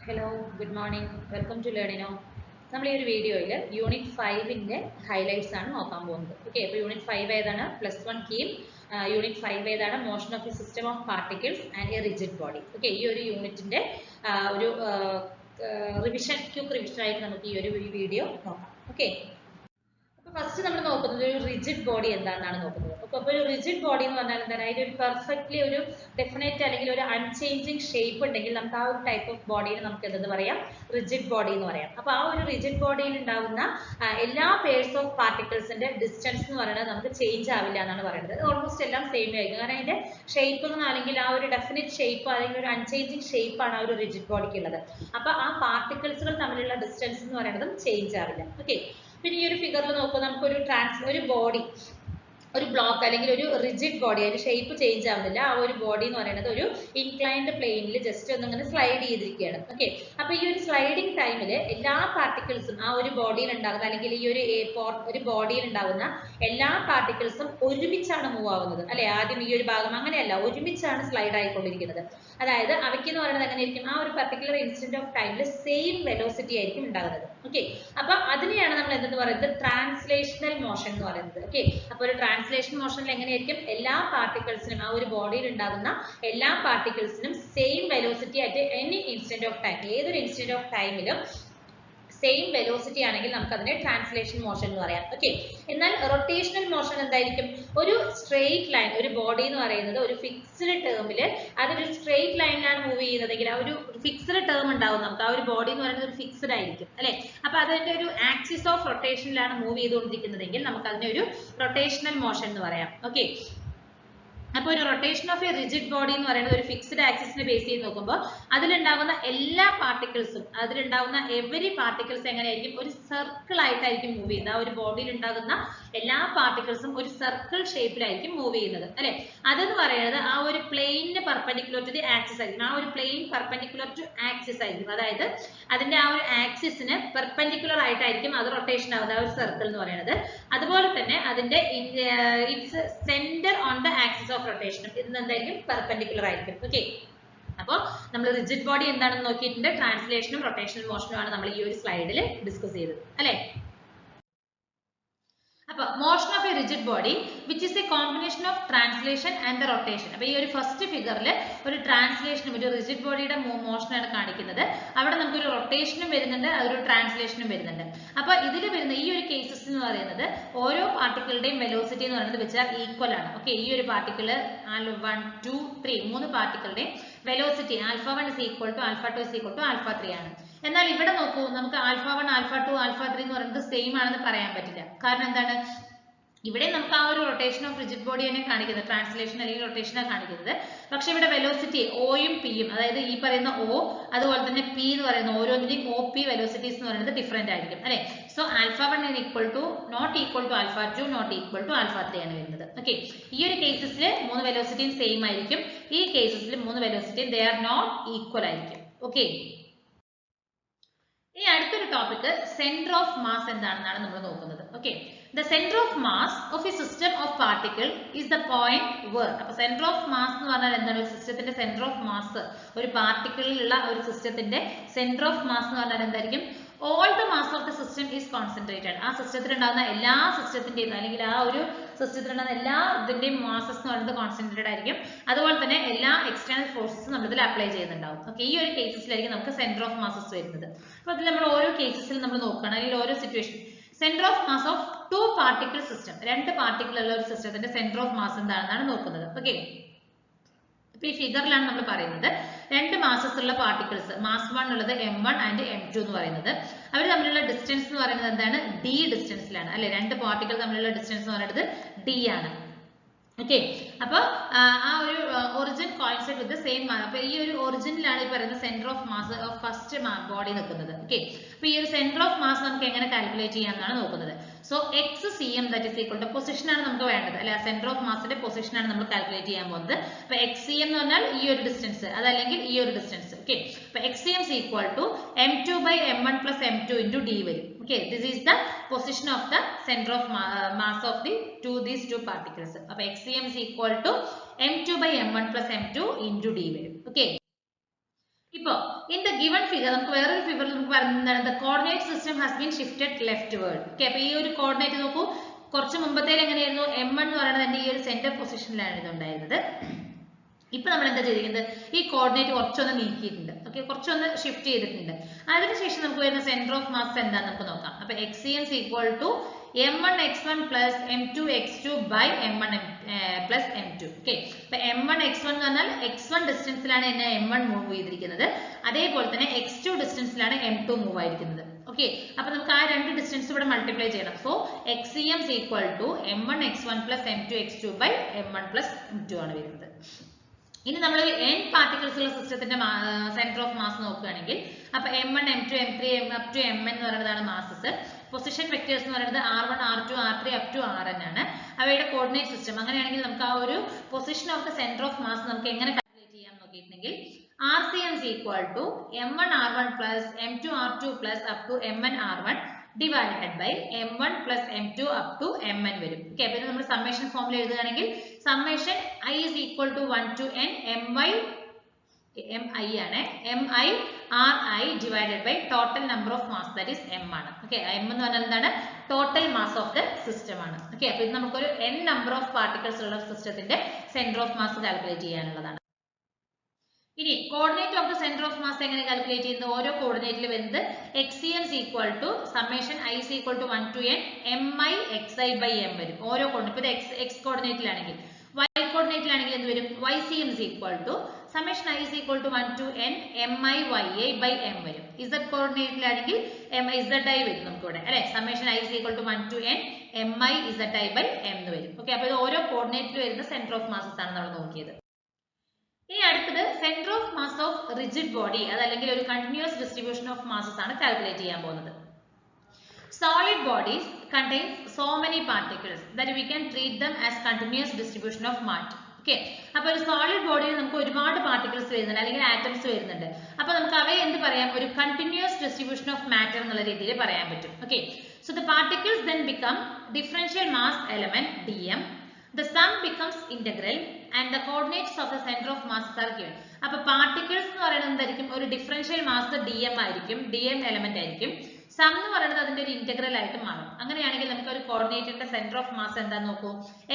Hello, good morning. Welcome to Learnino. നമ്മൾ ഈ ഒരു വീഡിയോയിൽ യൂണിറ്റ് 5ന്റെ ഹൈലൈറ്റ്സ് ആണ് നോക്കാൻ പോകുന്നത്. ഓക്കെ, അപ്പോൾ യൂണിറ്റ് 5 ഏതാണ്? +1 കീം. യൂണിറ്റ് 5 ഏതാണ്? Motion of a system of particles and A rigid body. Okay, ഈ ഒരു യൂണിറ്റിന്റെ ഒരു ക്വിക്ക് റിവിഷൻ ആയിട്ട് നമുക്ക് ഈ ഒരു വീഡിയോ നോക്കാം. ഓക്കെ, ഫസ്റ്റ് നമ്മൾ നോക്കുന്നത് ഒരു റിജിഡ് ബോഡി എന്താണെന്നാണ് നോക്കുന്നത്. അപ്പോൾ ഒരു റിജിഡ് ബോഡി എന്ന് പറഞ്ഞാൽ എന്താണ്? അതിന്റെ ഒരു പെർഫെക്റ്റ്ലി ഒരു ഡെഫിനറ്റ് അല്ലെങ്കിൽ ഒരു അൺചേഞ്ചിങ് ഷേപ്പ് ഉണ്ടെങ്കിൽ നമുക്ക് ആ ഒരു ടൈപ്പ് ഓഫ് ബോഡിയെ നമുക്ക് എന്തെന്ന് പറയാം? റിജിഡ് ബോഡി എന്ന് പറയാം. അപ്പോൾ ആ ഒരു റിജിഡ് ബോഡിയിൽ ഉണ്ടാകുന്ന എല്ലാ പേഴ്സ് ഓഫ് പാർട്ടിക്കിൾസിന്റെ ഡിസ്റ്റൻസ് എന്ന് പറയുന്നത് നമുക്ക് ചേഞ്ച് ആവില്ല എന്നാണ് പറയുന്നത്. ഓൾമോസ്റ്റ് എല്ലാം സെയിം ആയിരിക്കും. കാരണം അതിന്റെ ഷേപ്പ് അല്ലെങ്കിൽ ആ ഒരു ഡെഫിനറ്റ് ഷേപ്പ് അല്ലെങ്കിൽ ഒരു അൺചേഞ്ചിങ് ഷേപ്പാണ് ആ ഒരു റിജിഡ് ബോഡിക്ക് ഉള്ളത്. അപ്പോൾ ആ പാർട്ടിക്കിൾസുകൾ തമ്മിലുള്ള ഡിസ്റ്റൻസ് എന്ന് പറയുന്നതും ചേഞ്ച് ആവില്ല. ഓക്കെ, പിന്നെ ഈ ഒരു ഫിഗറിൽ നോക്കുമ്പോൾ നമുക്ക് ഒരു ബോഡി, ഒരു ബ്ലോക്ക് അല്ലെങ്കിൽ ഒരു റിജിഡ് ബോഡി, അതിന്റെ ഷേപ്പ് ചേഞ്ച് ആവുന്നില്ല. ആ ഒരു ബോഡി എന്ന് പറയുന്നത് ഒരു ഇൻക്ലൈൻഡ് പ്ലെയിനിൽ ജസ്റ്റ് ഒന്ന് ഇങ്ങനെ സ്ലൈഡ് ചെയ്തിരിക്കുകയാണ്. ഓക്കെ, അപ്പൊ ഈ ഒരു സ്ലൈഡിങ് ടൈമിൽ എല്ലാ പാർട്ടിക്കിൾസും ആ ഒരു ബോഡിയിൽ ഉണ്ടാകുന്ന അല്ലെങ്കിൽ ഈ ഒരു ബോഡിയിൽ ഉണ്ടാകുന്ന എല്ലാ പാർട്ടിക്കിൾസും ഒരുമിച്ചാണ് മൂവ് ആവുന്നത് അല്ലെ. ആദ്യം ഈ ഒരു ഭാഗം അങ്ങനെയല്ല, ഒരുമിച്ചാണ് സ്ലൈഡ് ആയിക്കൊണ്ടിരിക്കുന്നത്. അതായത് അവയ്ക്ക് എന്ന് പറയുന്നത് എങ്ങനെയായിരിക്കും? ആ ഒരു പർട്ടിക്കുലർ ഇൻസ്റ്റന്റ് ഓഫ് ടൈമിൽ സെയിം വെലോസിറ്റി ആയിരിക്കും ഉണ്ടാകുന്നത്. ഓക്കെ, അപ്പൊ അതിനെയാണ് നമ്മൾ എന്തെന്ന് പറയുന്നത്? ട്രാൻസ്ലേഷണൽ മോഷൻ എന്ന് പറയുന്നത്. ഓക്കെ, അപ്പൊ ഒരു ട്രാൻസ്ലേഷൻ മോഷനിൽ എങ്ങനെയായിരിക്കും? എല്ലാ പാർട്ടിക്കിൾസിനും, ആ ഒരു ബോഡിയിൽ ഉണ്ടാകുന്ന എല്ലാ പാർട്ടിക്കിൾസിനും same velocity at any instant of time, ഏതൊരു ഇൻസ്റ്റന്റ് ഓഫ് ടൈമിലും സെയിം വെലോസിറ്റി ആണെങ്കിൽ നമുക്ക് അതിനെ ട്രാൻസ്ലേഷൻ മോഷൻ എന്ന് പറയാം. ഓക്കെ, എന്നാൽ റൊട്ടേഷണൽ മോഷൻ എന്തായിരിക്കും? ഒരു സ്ട്രെയിറ്റ് ലൈൻ, ഒരു ബോഡി എന്ന് പറയുന്നത് ഒരു ഫിക്സ്ഡ് ടേമിൽ അതൊരു സ്ട്രെയിറ്റ് ലൈനിലാണ് മൂവ് ചെയ്യുന്നതെങ്കിൽ ആ ഒരു ഫിക്സ്ഡ് ടേം ഉണ്ടാവും നമുക്ക്. ആ ഒരു ബോഡി എന്ന് പറയുന്നത് ഒരു ഫിക്സ്ഡ് ആയിരിക്കും അല്ലെ. അപ്പൊ അതിന്റെ ഒരു ആക്സിസ് ഓഫ് റൊട്ടേഷനിലാണ് മൂവ് ചെയ്തുകൊണ്ടിരിക്കുന്നതെങ്കിൽ നമുക്ക് അതിനെ ഒരു റൊട്ടേഷണൽ മോഷൻ എന്ന് പറയാം. ഓക്കെ, അപ്പോൾ ഒരു rotation of A rigid body എന്ന് പറയുന്നത് ഒരു ഫിക്സ്ഡ് ആക്സിസിനെ ബേസ് ചെയ്ത് നോക്കുമ്പോൾ അതിലുണ്ടാകുന്ന എല്ലാ പാർട്ടിക്കിൾസും, അതിലുണ്ടാകുന്ന എവരി പാർട്ടിക്കിൾസ് എങ്ങനെയായിരിക്കും? ഒരു സർക്കിൾ ആയിട്ടായിരിക്കും മൂവ് ചെയ്യുന്നത്. ആ ഒരു ബോഡിയിൽ ഉണ്ടാകുന്ന എല്ലാ പാർട്ടിക്കിൾസും ഒരു സർക്കിൾ ഷേപ്പിലായിരിക്കും മൂവ് ചെയ്യുന്നത് അല്ലെ. അതെന്ന് പറയുന്നത് ആ ഒരു പ്ലെയിനിന് പെർപെൻഡിക്കുലർ ടു ദി ആക്സിസ് ആയിരിക്കും. ആ ഒരു പ്ലെയിൻ പെർപെൻഡിക്കുലർ ടു ആക്സിസ് ആയിരിക്കും. അതായത് അതിന്റെ ആ ഒരു ആക്സിസിന് പെർപെൻഡിക്കുലർ ആയിട്ടായിരിക്കും അത് റൊട്ടേഷൻ ആവുന്നത്, ആ ഒരു സർക്കിൾ എന്ന് പറയുന്നത്. അതുപോലെ തന്നെ അതിന്റെ its centre on the axis of റൊട്ടേഷനും ഇതിന് എന്തായിരിക്കും? പെർപെൻഡിക്കുലർ ആയിരിക്കും. ഓക്കെ, അപ്പോൾ നമ്മൾ റിജിഡ് ബോഡി എന്താണെന്ന് നോക്കിയിട്ടുണ്ട്. ട്രാൻസ്ലേഷനും റൊട്ടേഷണൽ മോഷനും ആണ് നമ്മൾ ഈ ഒരു സ്ലൈഡിൽ ഡിസ്കസ് ചെയ്തത് അല്ലെ. അപ്പോൾ motion of A rigid body which is A combination of translation and the rotation. അപ്പോൾ ഈ ഒരു ഫസ്റ്റ് ഫിഗറിൽ ഒരു ട്രാൻസ്ലേഷനും ഒരു റിജിഡ് ബോഡിയുടെ മോഷനാണ് കാണിക്കുന്നത്. അവിടെ നമുക്കൊരു റൊട്ടേഷനും വരുന്നുണ്ട്, അതൊരു ട്രാൻസ്ലേഷനും വരുന്നുണ്ട്. അപ്പോൾ ഇതിൽ വരുന്ന ഈ ഒരു കേസസ് എന്ന് പറയുന്നത് ഓരോ പാർട്ടിക്കിളുടെയും വെലോസിറ്റി എന്ന് പറയുന്നത് വെച്ചാൽ ഈക്വൽ ആണ്. ഓക്കെ, ഈ ഒരു പാർട്ടിക്കിൾ 1 2 3 മൂന്ന് പാർട്ടിക്കിളുടെയും velocity α1 is equal to α2 is equal to α3 ആണ്. എന്നാൽ ഇവിടെ നോക്കൂ, നമുക്ക് α1 α2 α3 എന്ന് പറയുന്നത് സെയിം ആണെന്ന് പറയാൻ പറ്റില്ല. കാരണം എന്താണ്? ഇവിടെ നമുക്ക് ആ ഒരു റൊട്ടേഷൻ ഓഫ് റിജിഡ് ബോഡി തന്നെ കാണിക്കുന്നത്, ട്രാൻസ്ലേഷൻ അല്ലെങ്കിൽ റൊട്ടേഷനാണ് കാണിക്കുന്നത്. പക്ഷെ ഇവിടെ വെലോസിറ്റി ഓയും പിയും, അതായത് ഈ പറയുന്ന O അതുപോലെ തന്നെ P എന്ന് പറയുന്ന ഓരോന്നിന്റെയും OP വെലോസിറ്റീസ് എന്ന് പറയുന്നത് ഡിഫറെന്റ് ആയിരിക്കും അല്ലെ. So α1 not equal to α2 not equal to α3 ആണ് വരുന്നത്. ഓക്കെ, ഈ ഒരു കേസസിൽ മൂന്ന് വെലോസിറ്റിയും സെയിം ആയിരിക്കും. ഈ കേസസിൽ മൂന്ന് വെലോസിറ്റിയും ദേ ആർ നോട്ട് ഈക്വൽ ആയിരിക്കും. ഓക്കെ, ഈ അടുത്തൊരു ടോപ്പിക് സെന്റർ ഓഫ് മാസ് എന്താണെന്നാണ് നമ്മൾ നോക്കുന്നത്. Okay, the centre of mass of a system of particle is the point where. അപ്പൊ സെന്റർ ഓഫ് മാസ് എന്ന് പറഞ്ഞാൽ എന്താണ്? ഒരു സിസ്റ്റത്തിന്റെ സെന്റർ ഓഫ് മാസ്, ഒരു പാർട്ടിക്കിളിലുള്ള ഒരു സിസ്റ്റത്തിന്റെ സെന്റർ ഓഫ് മാസ് എന്ന് പറഞ്ഞാൽ എന്തായിരിക്കും? All the mass of the system is concentrated. ആ സിസ്റ്റത്തിൽ ഉണ്ടാകുന്ന എല്ലാ സിസ്റ്റത്തിന്റെയും അല്ലെങ്കിൽ ആ ഒരു സിസ്റ്റത്തിൽ ഉണ്ടാകുന്ന എല്ലാ ഇതിന്റെയും മാസസ് എന്ന് പറയുന്നത് കോൺസെൻട്രേറ്റഡ് ആയിരിക്കും. അതുപോലെ തന്നെ എല്ലാ എക്സ്റ്റേണൽ ഫോഴ്സസും നമ്മൾ ഇതിൽ അപ്ലൈ ചെയ്യുന്നുണ്ടാവും. ഓക്കെ, ഈ ഒരു കേസസിലായിരിക്കും നമുക്ക് സെന്റർ ഓഫ് മാസസ് വരുന്നത്. അപ്പൊ അതിൽ നമ്മൾ ഓരോ കേസസിൽ നമ്മൾ നോക്കുകയാണ്, അല്ലെങ്കിൽ ഓരോ situation centre of mass of 2 particle system, രണ്ട് പാർട്ടിക്കിൾ ഉള്ള ഒരു സിസ്റ്റത്തിന്റെ സെന്റർ ഓഫ് മാസ് എന്താണെന്നാണ് നോക്കുന്നത്. ഓക്കെ, ഇപ്പൊ ഈ ഫിഗറിലാണ് നമ്മൾ പറയുന്നത് രണ്ട് മാസസ് ഉള്ള പാർട്ടിക്കിൾസ്, മാസ് 1 ഉള്ളത് m1 ആൻഡ് m2 എന്ന് പറയുന്നത്. അവർ തമ്മിലുള്ള ഡിസ്റ്റൻസ് എന്ന് പറയുന്നത് എന്താണ്? d ഡിസ്റ്റൻസിലാണ് അല്ലെ. രണ്ട് പാർട്ടിക്കിൾ തമ്മിലുള്ള ഡിസ്റ്റൻസ് എന്ന് പറയുന്നത് d ആണ്. ഓക്കെ, അപ്പൊ ആ ഒരു ഒറിജിൻ കോയിൻസൈഡ് വിത്ത് സെയിം. അപ്പൊ ഈ ഒരു ഒറിജിനിലാണ് ഈ പറയുന്ന centre of mass of first body നിൽക്കുന്നത്. ഓക്കെ, അപ്പൊ ഈ ഒരു സെന്റർ ഓഫ് മാസ് നമുക്ക് എങ്ങനെ കാൽക്കുലേറ്റ് ചെയ്യാമെന്നാണ് നോക്കുന്നത്. So xcm that is equal to position ആണ് നമുക്ക് വേണ്ടത് അല്ലെ. സെന്റർ ഓഫ് മാസിന്റെ പൊസിഷൻ ആണ് നമ്മൾ കാൽക്കുലേറ്റ് ചെയ്യാൻ പോകുന്നത്. അപ്പൊ xcm എന്ന് പറഞ്ഞാൽ ഈ ഒരു ഡിസ്റ്റൻസ്, അതല്ലെങ്കിൽ ഈ ഒരു ഡിസ്റ്റൻസ്. ഓക്കെ, അപ്പൊ xcm is equal to m2 by m1 plus m2 into d വരും. Okay, this is the position of the center of mass of these two particles. അപ്പോൾ xcm is equal to m2 by m1 plus m2 into d വരും. Okay, ഇപ്പോൾ in the given figure നമുക്ക് വേറൊരു ഫിഗറിൽ നമുക്ക് പറയുന്നത് the coordinate system has been shifted leftward. Okay, അപ്പോൾ ഈ ഒരു കോർഡിനേറ്റ് നോക്കൂ, കുറച്ച് മുമ്പത്തേൽ എങ്ങനെയായിരുന്നു M1 എന്ന് പറയുന്നത് എൻ്റെ ഈ ഒരു സെന്റർ പൊസിഷനിലാണ് ഇത് ഉണ്ടായിരുന്നത്. ഇപ്പൊ നമ്മൾ എന്താ ചെയ്തിരിക്കുന്നത്, ഈ കോർഡിനേറ്റ് കുറച്ചൊന്ന് നീക്കിയിട്ടുണ്ട്. ഓക്കെ, കുറച്ചൊന്ന് ഷിഫ്റ്റ് ചെയ്തിട്ടുണ്ട്. അതിനുശേഷം നമുക്ക് വരുന്ന സെന്റർ ഓഫ് മാസ് എന്താന്ന് നമുക്ക് നോക്കാം. അപ്പൊ XCM is equal to M1 x1 plus M2 x2 by M1 plus M2. Okay, അപ്പൊ M1 x1 എന്ന് പറഞ്ഞാൽ x1 ഡിസ്റ്റൻസിലാണ് എന്നെ M1 മൂവ് ചെയ്തിരിക്കുന്നത്, അതേപോലെ തന്നെ x2 ഡിസ്റ്റൻസിലാണ് M2 മൂവ് ആയിരിക്കുന്നത്. ഓക്കെ, അപ്പൊ നമുക്ക് ആ രണ്ട് ഡിസ്റ്റൻസ് ഇവിടെ മൾട്ടിപ്ലൈ ചെയ്യണം. So XCM is equal to M1 x1 plus M2 x2 by M1 plus M2 ആണ് വരുന്നത്. ഇനി നമ്മൾ ഒരു n പാർട്ടിക്കിൾസ് ഉള്ള സിസ്റ്റത്തിന്റെ സെന്റർ ഓഫ് മാസ് നോക്കുകയാണെങ്കിൽ അപ്പൊ M1 M2 M3 up to Mn എന്ന് പറയുന്നതാണ് മാസസ്. പൊസിഷൻ വെക്ടേഴ്സ് എന്ന് പറയുന്നത് R1 R2 R3 up to Rn ആണ്. അവയുടെ കോർഡിനേറ്റ് സിസ്റ്റം. അങ്ങനെയാണെങ്കിൽ നമുക്ക് ആ ഒരു position of the centre of mass നമുക്ക് എങ്ങനെ കാൽക്കുലേറ്റ് ചെയ്യാൻ നോക്കിയിട്ടുണ്ടെങ്കിൽ RCM is equal to M1 R1 plus M2 R2 plus up to Mn R1 divided by M1 plus M2 up to Mn വരും. Okay, അപ്പോൾ നമ്മൾ സമ്മേഷൻ ഫോമിൽ എഴുതുകയാണെങ്കിൽ summation I is equal to 1 to n mi ആണ് mi Ri divided by total number of mass, that is m ആണ്. Okay, m എന്ന് പറഞ്ഞാൽ എന്താണ്, total mass of the system ആണ്. ഓക്കെ, അപ്പോൾ ഇത് നമുക്കൊരു n നമ്പർ ഓഫ് പാർട്ടിക്കിൾസ് ഉള്ള സിസ്റ്റത്തിന്റെ സെന്റർ ഓഫ് മാസ് കാൽക്കുലേറ്റ് ചെയ്യാനുള്ളതാണ്. ഇനി coordinate of the centre of mass എങ്ങനെ കാൽക്കുലേറ്റ് ചെയ്യുന്നത്, ഓരോ കോർഡിനേറ്റിൽ വരുന്നത് XCM is equal to summation I is equal to 1 to n mi xi by m വരും. ഓരോ കോർഡിനേറ്റ്, ഇപ്പോൾ ഇത് x കോർഡിനേറ്റിലാണെങ്കിൽ, y കോർഡിനേറ്റിലാണെങ്കിൽ എന്ത് വരും, YCM is equal to summation I is equal to 1 to n mi ya by m വരും. z കോർഡിനേറ്റിലാണെങ്കിൽ zi വരും നമുക്ക് ഇവിടെ അല്ലെ, summation I is equal to 1 to n mi zi by m എന്ന് വരും. ഓക്കെ, അപ്പോൾ ഇത് ഓരോ കോർഡിനേറ്റിൽ വരുന്ന സെന്റർ ഓഫ് മാസസ് ആണ് നമ്മൾ നോക്കിയത്. ഇനി അടുത്തത് centre of mass of rigid body, അതല്ലെങ്കിൽ ഒരു കണ്ടിന്യൂസ് ഡിസ്ട്രിബ്യൂഷൻ ഓഫ് മാസസ് ആണ് കാൽക്കുലേറ്റ് ചെയ്യാൻ പോകുന്നത്. Solid bodies contains so many particles that we can treat them as continuous distribution of matter. Okay, അപ്പോൾ ഒരു സോളിഡ് ബോഡിയിൽ നമുക്ക് ഒരുപാട് പാർട്ടിക്കിൾസ് വരുന്നുണ്ട് അല്ലെങ്കിൽ ആറ്റംസ് വരുന്നുണ്ട്. അപ്പോൾ നമുക്ക് അവയെ എന്ത് പറയാം, ഒരു കണ്ടിന്യൂസ് ഡിസ്ട്രിബ്യൂഷൻ ഓഫ് മാറ്റർ എന്നുള്ള രീതിയിൽ പറയാൻ പറ്റും. Okay, so the particles then become differential mass element dm. The sum becomes integral and the coordinates of the center of mass are given. അപ്പോൾ പാർട്ടിക്കിൾസ് എന്ന് പറയുന്നത് എന്തായിരിക്കും, ഒരു ഡിഫറൻഷ്യൽ മാസ് dm ആയിരിക്കും, dm എലമെന്റ് ആയിരിക്കും. സം എന്ന് പറയുന്നത് അതിന്റെ ഒരു ഇന്റഗ്രൽ ആയിട്ട് മാറും. അങ്ങനെയാണെങ്കിൽ നമുക്ക് ഒരു കോർഡിനേറ്റിന്റെ സെന്റർ ഓഫ് മാസ് എന്താന്ന് നോക്കൂ,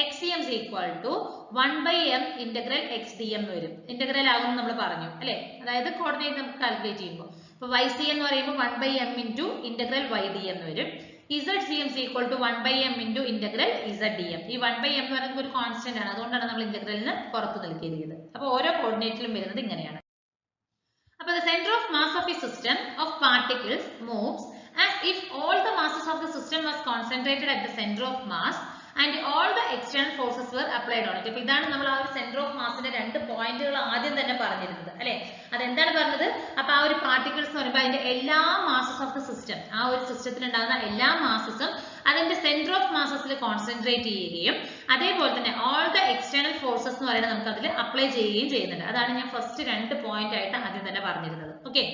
XCM is equal to 1 by m integral xdm എന്ന് വരും. ഇന്റഗ്രൽ ആകുമെന്ന് നമ്മൾ പറഞ്ഞു അല്ലെ, അതായത് കോർഡിനേറ്റ് നമുക്ക് കാൽക്കുലേറ്റ് ചെയ്യുമ്പോൾ. അപ്പോൾ YCM എന്ന് പറയുമ്പോൾ 1 by m into integral ydm എന്ന് വരും. ZCM is equal to 1 by m into integral zdm. ഈ 1 by m എന്ന് പറയുന്നത് ഒരു കോൺസ്റ്റന്റ് ആണ്, അതുകൊണ്ടാണ് നമ്മൾ ഇന്റഗ്രലിന് പുറത്ത് നൽകിയിരിക്കുന്നത്. അപ്പോൾ ഓരോ കോർഡിനേറ്റിലും വരുന്നത് ഇങ്ങനെയാണ്. അപ്പോൾ the center of mass of a system of particles moves as if all the masses of the system was concentrated at the center of mass and all the external forces were applied on it. അപ്പോൾ ഇതാണ് നമ്മൾ ആ ഒരു centre of മാസിന്റെ രണ്ട് പോയിന്റുകൾ ആദ്യം തന്നെ പറഞ്ഞിരുന്നത് അല്ലെ. അതെന്താണ് പറഞ്ഞത്, അപ്പോൾ ആ ഒരു പാർട്ടിക്കിൾസ് എന്ന് പറയുമ്പോൾ അതിന്റെ എല്ലാ മാസസ് ഓഫ് ദ സിസ്റ്റം, ആ ഒരു സിസ്റ്റത്തിൽ ഉണ്ടാകുന്ന എല്ലാ മാസസും അതിന്റെ സെന്റർ ഓഫ് മാസസിൽ കോൺസെൻട്രേറ്റ് ചെയ്യുകയും അതേപോലെ തന്നെ ഓൾ ദ എക്സ്റ്റേണൽ ഫോഴ്സസ് എന്ന് പറയുന്നത് നമുക്ക് അതിൽ അപ്ലൈ ചെയ്യുകയും ചെയ്യുന്നുണ്ട്. അതാണ് ഞാൻ ഫസ്റ്റ് രണ്ട് പോയിന്റ് ആയിട്ട് ആദ്യം തന്നെ പറഞ്ഞിരുന്നത്. Okay,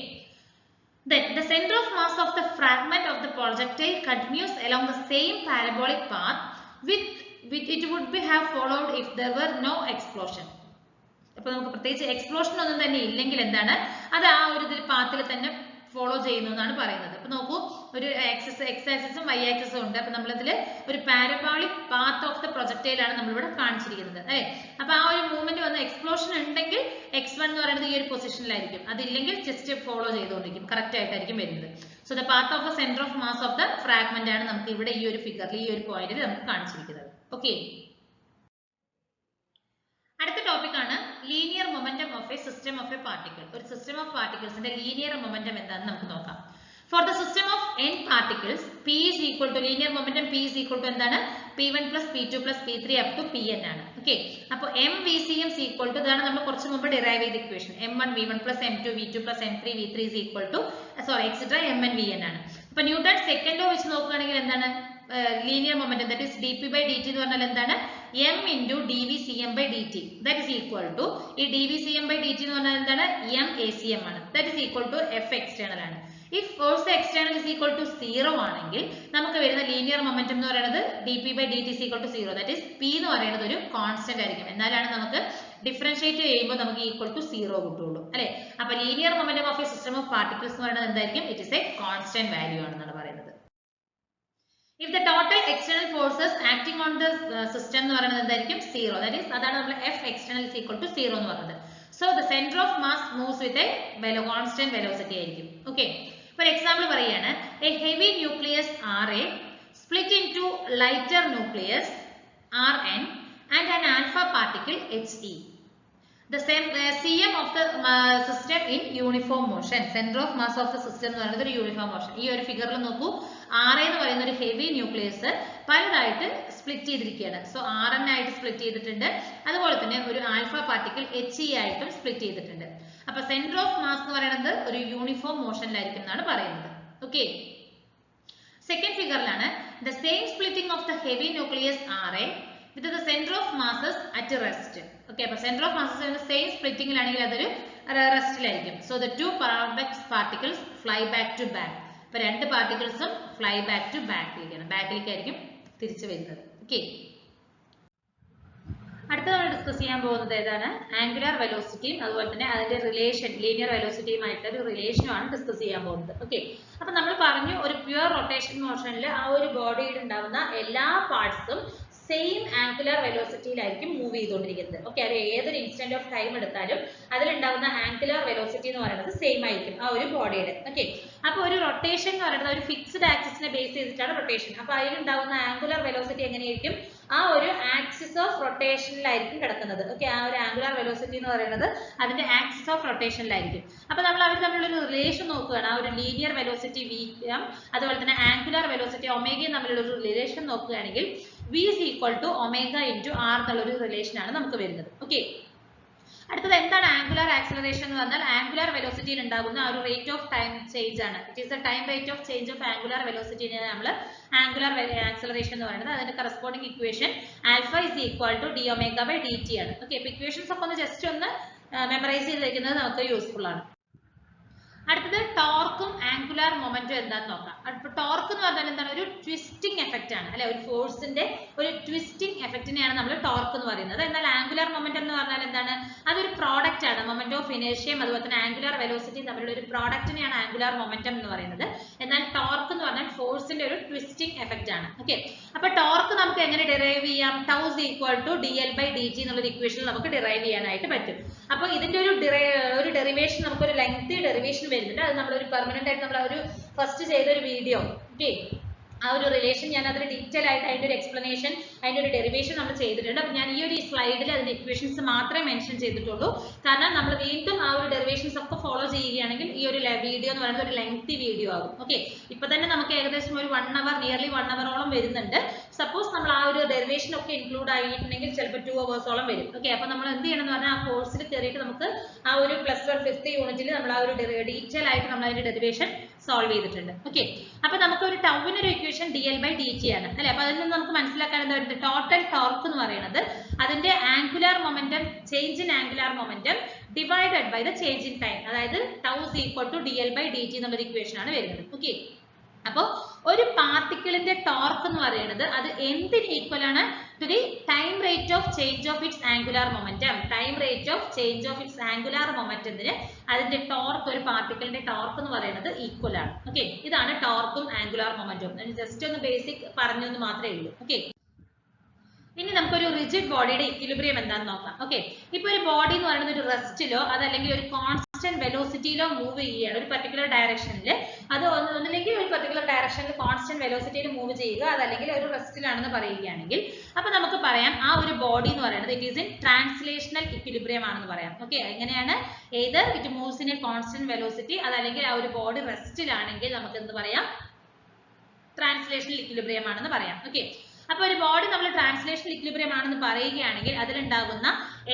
then the center of mass of the fragment of the projectile continues along the same parabolic path with it would be have followed if there were no explosion. അപ്പോൾ നമുക്ക് പ്രത്യേകിച്ച് explosion ഒന്നും തന്നെ ഇല്ലെങ്കിൽ എന്താണ്, അത് ആ ഒരു പാത്തിൽ തന്നെ ഫോളോ ചെയ്യുന്നു എന്നാണ് പറയുന്നത്. അപ്പൊ നോക്കൂ, ഒരു ആക്സിസ് എക്സ് ആക്സിസും വൈ ആക്സിസും ഉണ്ട്. അപ്പൊ നമ്മളിതിൽ ഒരു parabolic path of the projectile ആണ് നമ്മളിവിടെ കാണിച്ചിരിക്കുന്നത് അല്ലെ. അപ്പൊ ആ ഒരു മൂവ്മെന്റ് വന്ന എക്സ്പ്ലോഷൻ ഉണ്ടെങ്കിൽ x1 എന്ന് പറയുന്നത് ഈ ഒരു പൊസിഷനിലായിരിക്കും, അതില്ലെങ്കിൽ ജസ്റ്റ് ഫോളോ ചെയ്തുകൊണ്ടിരിക്കും, കറക്റ്റ് ആയിട്ടായിരിക്കും വരുന്നത്. So the path of the centre of mass of the fragment ആണ് നമുക്ക് ഇവിടെ ഈ ഒരു ഫിഗറിൽ ഈ ഒരു പോയിന്റിൽ നമുക്ക് കാണിച്ചിരിക്കുന്നത്. ഓക്കെ, അടുത്ത ടോപ്പിക് ആണ് linear momentum of a system of A particle. ഒരു സിസ്റ്റം ഓഫ് പാർട്ടിക്കിൾസിന്റെ ലീനിയർ മൊമെന്റം എന്താണെന്ന് നമുക്ക് നോക്കാം. For the system of n particles, P is equal to linear momentum P is equal to എന്താണ്, P1 plus P2 plus P3 up to Pn ആണ്. Okay, അപ്പോൾ MVCM is equal to ഇതാണ് നമ്മൾ കുറച്ച് മുമ്പ് ഡിറൈവ് ചെയ്ത equation. M1 V1 plus M2 V2 plus M3 V3 is equal to etc. Mn Vn ആണ്. അപ്പോൾ ന്യൂട്ടൺ സെക്കൻഡ് ലോ വെച്ച് നോക്കുകയാണെങ്കിൽ എന്താണ് linear momentum, that is dp by dt എന്ന് പറഞ്ഞാൽ എന്താണ്, m into dvcm by dt, that is equal to ഈ dvcm by dt എന്ന് പറഞ്ഞാൽ എന്താണ്, m acm ആണ്, that is equal to f external ആണ്. If force external is equal to 0 ആണെങ്കിൽ നമുക്ക് വരുന്ന ലീനിയർ മൊമെന്റം എന്ന് പറയുന്നത് dp by dt is equal to 0, that is p എന്ന് പറയുന്നത് ഒരു കോൺസ്റ്റന്റ് ആയിരിക്കും. എന്നാലാണ് നമുക്ക് ഡിഫറൻഷിയേറ്റ് ചെയ്യുമ്പോൾ നമുക്ക് ഈക്വൽ ടു 0 കിട്ടുള്ളൂ അല്ലെ. അപ്പൊ linear momentum of a system of particles എന്ന് പറയുന്നത് എന്തായിരിക്കും? It is A constant value ആണെന്നാണ് പറയുന്നത്. If the total external forces acting on the system എന്ന് പറയുന്നത് എന്തായിരിക്കും? 0. That is അതാണ് നമ്മൾ F external is equal to 0 എന്ന് പറയുന്നത്. So the center of mass moves with a constant velocity ആയിരിക്കും. Okay. For example പറയുകയാണ്, a heavy nucleus Ra split into lighter nucleus Rn and an alpha particle He. The cm of the system in uniform motion. Center of mass of the system എന്ന് പറയുന്നത് ഒരു uniform motion. ഈ ഒരു ഫിഗറിൽ നോക്കൂ, Ra എന്ന് പറയുന്ന ഒരു ഹെവി ന്യൂക്ലിയസ് പലതായിട്ട് സ്പ്ലിറ്റ് ചെയ്തിരിക്കുകയാണ്. സോ Rn ആയിട്ട് സ്പ്ലിറ്റ് ചെയ്തിട്ടുണ്ട്, അതുപോലെ തന്നെ ഒരു ആൽഫ പാർട്ടിക്കിൾ He ആയിട്ടും സ്പ്ലിറ്റ് ചെയ്തിട്ടുണ്ട്. അപ്പൊ സെന്റർ ഓഫ് മാസ് എന്ന് പറയുന്നത് ഒരു യൂണിഫോം മോഷനിലായിരിക്കും എന്നാണ് പറയുന്നത്. ഓക്കെ. സെക്കൻഡ് ഫിഗറിലാണ് the same splitting of the heavy nucleus Ra with the center of masses at rest. Okay, അപ്പോൾ center of masses in the same splitting ലാണെങ്കിൽ അതൊരു റെസ്റ്റിലായിരിക്കും. So the two particles fly back to back. അപ്പോൾ രണ്ട് പാർട്ടിക്കിൾസും fly back to ബാക്കിലേക്കായിരിക്കും തിരിച്ചു വരുന്നത്. Okay. അടുത്ത നമ്മൾ discuss ചെയ്യാൻ പോകുന്നത് ഏതാണ്? ആംഗുലാർ വെലോസിറ്റിയും അതുപോലെ തന്നെ അതിന്റെ റിലേഷൻ ലീനിയർ വെലോസിറ്റിയുമായിട്ട് ഒരു റിലേഷനുമാണ് ഡിസ്കസ് ചെയ്യാൻ പോകുന്നത്. ഓക്കെ. അപ്പൊ നമ്മൾ പറഞ്ഞു, ഒരു പ്യുവർ റൊട്ടേഷൻ മോഷനിൽ ആ ഒരു ബോഡിയിൽ ഉണ്ടാവുന്ന എല്ലാ പാർട്സും സെയിം ആംഗുലാർ വെലോസിറ്റിയിലായിരിക്കും മൂവ് ചെയ്തുകൊണ്ടിരിക്കുന്നത്. ഓക്കെ. അത് ഏതൊരു ഇൻസ്റ്റന്റ് ഓഫ് ടൈം എടുത്താലും അതിലുണ്ടാവുന്ന ആംഗുലാർ വെലോസിറ്റി എന്ന് പറയുന്നത് സെയിം ആയിരിക്കും ആ ഒരു ബോഡിയുടെ. ഓക്കെ. അപ്പൊ ഒരു റൊട്ടേഷൻ എന്ന് പറയുന്നത് ഒരു ഫിക്സ്ഡ് ആക്സിസിനെ ബേസ് ചെയ്തിട്ടാണ് റൊട്ടേഷൻ. അപ്പൊ അതിലുണ്ടാവുന്ന ആംഗുലാർ വെലോസിറ്റി എങ്ങനെയായിരിക്കും? ആ ഒരു ആക്സിസ് ഓഫ് റൊട്ടേഷനിലായിരിക്കും കിടക്കുന്നത്. ഓക്കെ. ആ ഒരു ആംഗുലാർ വെലോസിറ്റി എന്ന് പറയുന്നത് അതിന്റെ ആക്സിസ് ഓഫ് റൊട്ടേഷനിലായിരിക്കും. അപ്പൊ നമ്മൾ അവർ തമ്മിലൊരു റിലേഷൻ നോക്കുകയാണ്. ആ ഒരു ലീനിയർ വെലോസിറ്റി v അതുപോലെ തന്നെ ആംഗുലാർ വെലോസിറ്റി ഒമേഗയും തമ്മിലുള്ള ഒരു റിലേഷൻ നോക്കുകയാണെങ്കിൽ v is equal to omega into r എന്നുള്ളൊരു റിലേഷൻ ആണ് നമുക്ക് വരുന്നത്. ഓക്കെ. അടുത്തത് എന്താണ് ആംഗുലാർ ആക്സിലറേഷൻ എന്ന് പറഞ്ഞാൽ ആംഗുലാർ വെലോസിറ്റിയിൽ ഉണ്ടാകുന്ന ആ ഒരു റേറ്റ് ഓഫ് ടൈം ചേഞ്ച് ആണ്. It is a time rate of change of angular വെലോസിറ്റിനെ നമ്മൾ ആംഗുലാർ ആക്സിലറേഷൻ എന്ന് പറയുന്നത്. അതിന്റെ corresponding equation alpha is equal to d omega by d t ആണ്. ഓക്കെ. ഇപ്പൊ ഇക്വേഷൻസ് ഒക്കെ ഒന്ന് ജസ്റ്റ് ഒന്ന് മെമ്മറൈസ് ചെയ്ത് വെക്കുന്നത് നമുക്ക് യൂസ്ഫുൾ ആണ്. അടുത്തത് ടോർക്കും ആംഗുലാർ മൊമെന്റും എന്താന്ന് നോക്കാം. ടോർക്ക് എന്ന് പറഞ്ഞാൽ എന്താണ്? ഒരു ട്വിസ്റ്റിംഗ് എഫക്റ്റ് ആണ് അല്ലെ. ഒരു ഫോഴ്സിന്റെ ഒരു ട്വിസ്റ്റിംഗ് എഫക്റ്റിനെയാണ് നമ്മൾ ടോർക്ക് എന്ന് പറയുന്നത്. എന്നാൽ ആംഗുലാർ മൊമെന്റം എന്ന് പറഞ്ഞാൽ എന്താണ്? അതൊരു പ്രോഡക്റ്റ് ആണ്. മൊമെന്റ് ഓഫ് ഇനേർഷ്യയും അതുപോലെ തന്നെ ആംഗുലാർ വെലോസിറ്റിയും തമ്മിലുള്ള ഒരു പ്രോഡക്റ്റിനെയാണ് ആംഗുലാർ മൊമെന്റം എന്ന് പറയുന്നത്. എന്നാൽ ടോർക്ക് എന്ന് പറഞ്ഞാൽ ഫോഴ്സിന്റെ ഒരു ട്വിസ്റ്റിംഗ് എഫക്റ്റ് ആണ്. ഓക്കെ. അപ്പൊ ടോർക്ക് നമുക്ക് എങ്ങനെ ഡിറൈവ് ചെയ്യാം? Tau is equal to dl/dt എന്നുള്ള ഇക്വേഷൻ നമുക്ക് ഡിറൈവ് ചെയ്യാനായിട്ട് പറ്റും. അപ്പൊ ഇതിന്റെ ഒരു ഡെറിവേഷൻ നമുക്കൊരു ലെങ്തി ഡെറിവേഷൻ വരുന്നുണ്ട്. അത് നമ്മളൊരു പെർമനന്റ് ആയിട്ട് നമ്മൾ ഒരു ഫസ്റ്റ് ചെയ്തൊരു വീഡിയോ. ഓക്കെ. ആ ഒരു റിലേഷൻ ഞാൻ അതിൽ ഡീറ്റെയിൽ ആയിട്ട് അതിന്റെ ഒരു എക്സ്പ്ലനേഷൻ അതിന്റെ ഒരു ഡെറിവേഷൻ നമ്മൾ ചെയ്തിട്ടുണ്ട്. അപ്പൊ ഞാൻ ഈ ഒരു സ്ലൈഡിൽ അതിന്റെ ഇക്വേഷൻസ് മാത്രമേ മെൻഷൻ ചെയ്തിട്ടുള്ളൂ. കാരണം നമ്മൾ വീണ്ടും ആ ഒരു ഡെറിവേഷൻസ് ഒക്കെ ഫോളോ ചെയ്യുകയാണെങ്കിൽ ഈ ഒരു വീഡിയോ എന്ന് പറയുന്നത് ഒരു ലെങ്തി വീഡിയോ ആകും. ഓക്കെ. ഇപ്പൊ തന്നെ നമുക്ക് ഏകദേശം ഒരു 1 hour നിയർലി 1 hour വരുന്നുണ്ട്. സപ്പോസ് നമ്മൾ ആ ഒരു ഡെറിവേഷൻ ഒക്കെ ഇൻക്ലൂഡ് ആയിട്ടുണ്ടെങ്കിൽ ചിലപ്പോൾ 2 hours വരും. ഓക്കെ. അപ്പൊ നമ്മൾ എന്ത് ചെയ്യണം എന്ന് പറഞ്ഞാൽ ആ കോഴ്സിൽ കയറിയിട്ട് നമുക്ക് ആ ഒരു +1 5th യൂണിറ്റിൽ നമ്മൾ ആ ഒരു ഡീറ്റെയിൽ ആയിട്ട് നമ്മൾ അതിന്റെ ഡെറിവേഷൻ സോൾവ് ചെയ്തിട്ടുണ്ട്. ഓക്കെ. അപ്പൊ നമുക്ക് ഒരു ടൗവിനൊരു ഇക്വേഷൻ dl/dt ആണ് അല്ലെ. അപ്പൊ അതിൽ നിന്ന് നമുക്ക് മനസ്സിലാക്കാൻ എന്താ പറയുന്നത്? ടോട്ടൽ ടോർക്ക് എന്ന് പറയുന്നത് അതിന്റെ angular momentum change in angular momentum divided by the change in time. അതായത് tau is equal to dl/dt എന്നുള്ള ഇക്വേഷൻ ആണ് വരുന്നത്. ഓക്കെ. അപ്പോൾ ഒരു പാർട്ടിക്കിളിന്റെ ടോർക്ക് എന്ന് പറയുന്നത് അത് എന്തിന് ഈക്വൽ ആണ്? To the time rate of change of its angular momentum. Time rate of change of its angular മൊമെന്റത്തിന് അതിന്റെ ടോർക്ക്, ഒരു പാർട്ടിക്കിളിന്റെ ടോർക്ക് എന്ന് പറയുന്നത് ഈക്വൽ ആണ്. ഓക്കെ. ഇതാണ് ടോർക്കും ആംഗുലാർ മൊമെന്റും. ജസ്റ്റ് ഒന്ന് ബേസിക് പറഞ്ഞെന്ന് മാത്രമേ ഉള്ളൂ. ഓക്കെ. ഇനി നമുക്കൊരു റിജിഡ് ബോഡിയുടെ ഇക്വിലിബ്രിയം എന്താണെന്ന് നോക്കാം. ഓക്കെ. ഇപ്പൊ ഒരു ബോഡി എന്ന് പറയുന്നത് ഒരു റെസ്റ്റിലോ അതല്ലെങ്കിൽ ഒരു കോൺസ്റ്റന്റ് വെലോസിറ്റിയിലോ മൂവ് ചെയ്യുകയാണ് ഒരു പർട്ടിക്കുലർ ഡയറക്ഷനിൽ. അത് ഒന്നില്ലെങ്കിൽ ഒരു പർട്ടിക്കുലർ ഡയറക്ഷനിൽ കോൺസ്റ്റന്റ് വെലോസിറ്റിയിൽ മൂവ് ചെയ്യുക, അതല്ലെങ്കിൽ ഒരു റെസ്റ്റിലാണെന്ന് പറയുകയാണെങ്കിൽ അപ്പൊ നമുക്ക് പറയാം ആ ഒരു ബോഡി എന്ന് പറയുന്നത് it is in translational equilibrium ആണെന്ന് പറയാം. ഓക്കെ. എങ്ങനെയാണ്? Either it moves in a constant velocity, അതല്ലെങ്കിൽ ആ ഒരു ബോഡി റെസ്റ്റിലാണെങ്കിൽ നമുക്ക് എന്ത് പറയാം? ട്രാൻസ്ലേഷണൽ ഇക്വിലിബ്രിയം ആണെന്ന് പറയാം. ഓക്കെ. അപ്പൊ ഒരു ബോഡി നമ്മൾ ട്രാൻസ്ലേഷണൽ ഇക്വിലിബ്രിയം ആണെന്ന് പറയുകയാണെങ്കിൽ അതിലുണ്ടാകുന്ന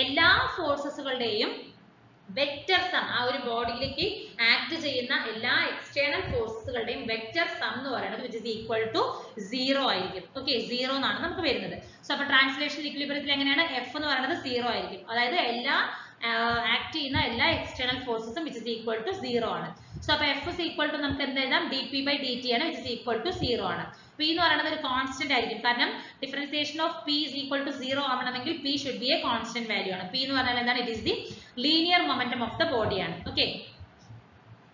എല്ലാ ഫോഴ്സസുകളുടെയും വെക്റ്റർ സം, ആ ഒരു ബോഡിയിലേക്ക് ആക്ട് ചെയ്യുന്ന എല്ലാ എക്സ്റ്റേണൽ ഫോഴ്സസുകളുടെയും വെക്റ്റർ സം എന്ന് പറയുന്നത് വിച്ച് ഇസ് ഈക്വൽ ടു 0 ആയിരിക്കും. ഓക്കെ. 0 എന്നാണ് നമുക്ക് വരുന്നത്. സോ അപ്പൊ ട്രാൻസ്ലേഷണൽ ഇക്വിലിബ്രിയത്തിൽ എങ്ങനെയാണ്? F എന്ന് പറയുന്നത് 0 ആയിരിക്കും. അതായത് എല്ലാ ആക്ട് ചെയ്യുന്ന എല്ലാ എക്സ്റ്റേണൽ ഫോഴ്സസും വിച്ച് ഇസ് ഈക്വൽ ടു 0 ആണ്. സോ അപ്പൊ F ഇസ് ഈക്വൽ ടു നമുക്ക് എന്ത് എഴുതാം? dp/dt ആണ്, വിച്ച് ഇസ് ഈക്വൽ ടു 0 ആണ്. p എന്ന് പറയുന്നത് ഒരു കോൺസ്റ്റന്റ് ആയിരിക്കും. കാരണം differentiation of p is equal to 0 ആവണമെങ്കിൽ p should be a constant value ആണ്. p എന്ന് പറഞ്ഞാൽ എന്താണ്? It is the linear momentum of the body ആണ്. Okay.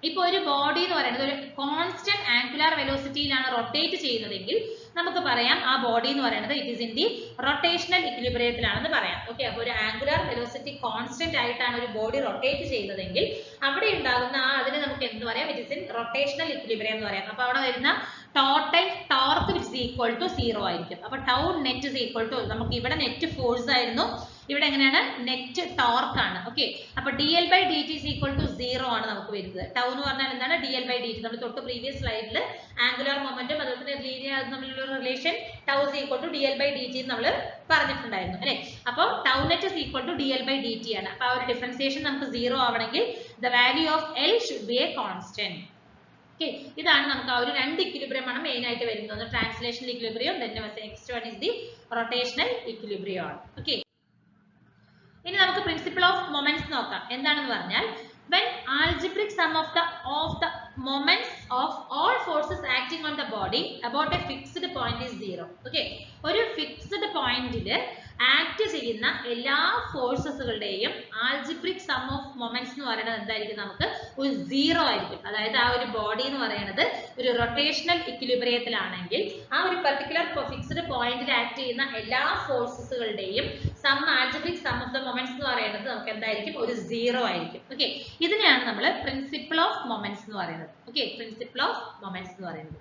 ഇപ്പോൾ ഒരു ബോഡി എന്ന് പറയുന്നത് ഒരു കോൺസ്റ്റന്റ് ആംഗുലാർ വെലോസിറ്റിയിലാണ് റൊട്ടേറ്റ് ചെയ്യുന്നതെങ്കിൽ നമുക്ക് പറയാം ആ ബോഡി എന്ന് പറയുന്നത് it is in the rotational ഇക്വിലിബ്രിയത്തിലാണെന്ന് പറയാം. ഓക്കെ, അപ്പോൾ ഒരു ആംഗുലാർ വെലോസിറ്റി കോൺസ്റ്റന്റ് ആയിട്ടാണ് ഒരു ബോഡി റൊട്ടേറ്റ് ചെയ്യുന്നതെങ്കിൽ അവിടെ ഉണ്ടാകുന്ന അതിനെ നമുക്ക് എന്ത് പറയാം? It is in rotational equilibrium എന്ന് പറയാം. അപ്പോൾ അവിടെ വരുന്ന total torque is equal to 0 ആയിരിക്കും. അപ്പോൾ tau net is equal to, നമുക്ക് ഇവിടെ നെറ്റ് ഫോഴ്സ് ആയിരുന്നു, ഇവിടെ എങ്ങനെയാണ്? നെറ്റ് ടോർക്ക് ആണ്. ഓക്കെ, അപ്പൊ dl/dt is equal to 0 ആണ് നമുക്ക് വരുന്നത്. ടൗ എന്ന് പറഞ്ഞാൽ എന്താണ്? dl/dt. നമ്മൾ തൊട്ട് പ്രീവിയസ് സ്ലൈഡിൽ ആംഗുലാർ മൊമെന്റും അതുപോലെ തന്നെ ലീനിയർ തമ്മിലുള്ള relation tau is equal to dl/dt നമ്മൾ പറഞ്ഞിട്ടുണ്ടായിരുന്നു അല്ലേ? അപ്പോൾ tau net is equal to dl/dt ആണ്. അപ്പോൾ ആ ഒരു ഡിഫറൻസിയേഷൻ നമുക്ക് 0 ആവണമെങ്കിൽ the value of L should be a constant. Okay, ഇതാണ് നമുക്ക് ആ ഒരു രണ്ട് ഇക്വിലിബ്രിയം ആണ് മെയിൻ ആയിട്ട് വരുന്നത്. Translational equilibrium, then next one is the rotational equilibrium ആണ്. Okay, ഇനി നമുക്ക് പ്രിൻസിപ്പിൾ ഓഫ് മൊമെന്റ്സ് നോക്കാം. എന്താണെന്ന് പറഞ്ഞാൽ when algebraic sum of the moments of all forces acting on the body about a fixed point is 0. Okay, ഒരു fixed പോയിന്റിൽ act ചെയ്യുന്ന എല്ലാ ഫോഴ്സസുകളുടെയും ആൽജിബ്രിക് സം ഓഫ് മൊമെന്റ്സ് എന്ന് പറയുന്നത് എന്തായിരിക്കും? നമുക്ക് ഒരു 0 ആയിരിക്കും. അതായത് ആ ഒരു ബോഡി എന്ന് പറയുന്നത് ഒരു റൊട്ടേഷണൽ ഇക്വിലിബ്രിയത്തിലാണെങ്കിൽ ആ ഒരു പർട്ടിക്കുലർ ഫിക്സ്ഡ് പോയിന്റിൽ ആക്ട് ചെയ്യുന്ന എല്ലാ ഫോഴ്സസുകളുടെയും sum algebraic sum of the moments എന്ന് പറയുന്നത് നമുക്ക് എന്തായിരിക്കും? ഒരു 0 ആയിരിക്കും. ഓക്കെ, ഇതിനെയാണ് നമ്മൾ പ്രിൻസിപ്പിൾ ഓഫ് മൊമെന്റ്സ് എന്ന് പറയുന്നത്. ഓക്കെ, പ്രിൻസിപ്പിൾ ഓഫ് മൊമെന്റ്സ് എന്ന് പറയുന്നത്.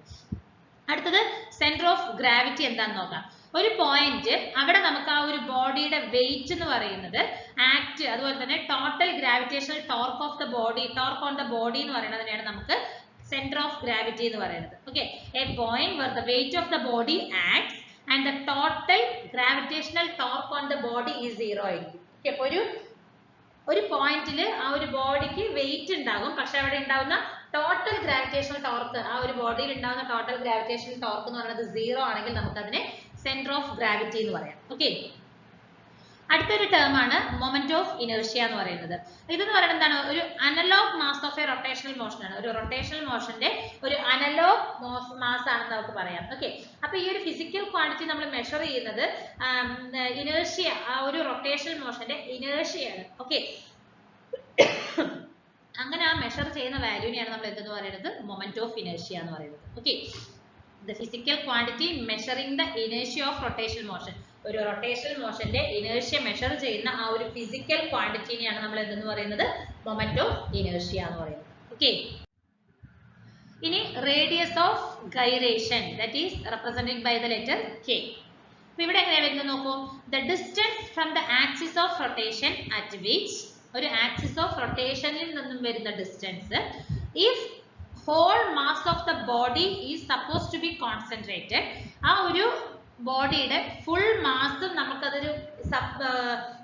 അടുത്തത് സെന്റർ ഓഫ് ഗ്രാവിറ്റി എന്താണെന്ന് നോക്കാം. ഒരു പോയിന്റ് അവിടെ നമുക്ക് ആ ഒരു ബോഡിയുടെ വെയിറ്റ് എന്ന് പറയുന്നത് ആക്ട്, അതുപോലെ തന്നെ total gravitational torque of the body, torque on the body എന്ന് പറയുന്നതിനെയാണ് നമുക്ക് സെന്റർ ഓഫ് ഗ്രാവിറ്റി എന്ന് പറയുന്നത്. Okay, A point where the weight of the body acts and the total gravitational torque on the body is 0 ആയിരിക്കും. Okay, അപ്പോൾ ഒരു പോയിന്റിൽ ആ ഒരു ബോഡിക്ക് വെയിറ്റ് ഉണ്ടാകും, പക്ഷെ അവിടെ ഉണ്ടാകുന്ന ടോട്ടൽ ഗ്രാവിറ്റേഷണൽ ടോർക്ക്, ആ ഒരു ബോഡിയിൽ ഉണ്ടാകുന്ന ടോട്ടൽ ഗ്രാവിറ്റേഷണൽ ടോർക്ക് എന്ന് പറയുന്നത് 0 ആണെങ്കിൽ നമുക്ക് അതിനെ സെന്റർ ഓഫ് ഗ്രാവിറ്റി എന്ന് പറയാം. ഓക്കെ, അടുത്തൊരു ടേം ആണ് മൊമെന്റ് ഓഫ് ഇനേർഷ്യ എന്ന് പറയുന്നത്. ഇതെന്ന് പറയുന്നത് എന്താണ്? ഒരു analogue mass of a rotational motion ആണ്. ഒരു റൊട്ടേഷണൽ മോഷന്റെ ഒരു അനലോഗ് മാസ് ആണെന്ന് നമുക്ക് പറയാം. ഓക്കെ, അപ്പൊ ഈ ഒരു ഫിസിക്കൽ ക്വാണ്ടിറ്റി നമ്മൾ മെഷർ ചെയ്യുന്നത് ഇനേർഷ്യ, ആ ഒരു റൊട്ടേഷണൽ മോഷന്റെ ഇനേർഷ്യയാണ്. ഓക്കെ, അങ്ങനെ ആ മെഷർ ചെയ്യുന്ന വാല്യൂനെയാണ് നമ്മൾ എന്തെന്ന് പറയുന്നത്? മൊമെന്റ് ഓഫ് ഇനേർഷ്യ എന്ന് പറയുന്നത്. Okay, the physical quantity measuring the inertia of rotational motion. ഒരു റൊട്ടേഷണൽ മോഷന്റെ ഇനേർഷ്യ മെഷർ ചെയ്യുന്ന ആ ഒരു ഫിസിക്കൽ ക്വാണ്ടിറ്റിനെയാണ് നമ്മൾ എന്തെന്ന് പറയുന്നത്? മൊമെന്റ് ഓഫ് ഇനേർഷ്യ എന്ന് പറയുന്നത്. ഓക്കെ, ഇനി radius of gyration, that is represented by the letter k. അപ്പോൾ ഇവിടെ എങ്ങനെയാണ് വരുന്നത് നോക്കൂ. the distance from the axis of rotation at which, ഒരു ആക്സിസ് ഓഫ് റൊട്ടേഷനിൽ നിന്നും വരുന്ന distance, if whole mass of the body is supposed to be concentrated, ആ ഒരു ബോഡിയുടെ ഫുൾ മാസ് നമുക്കതൊരു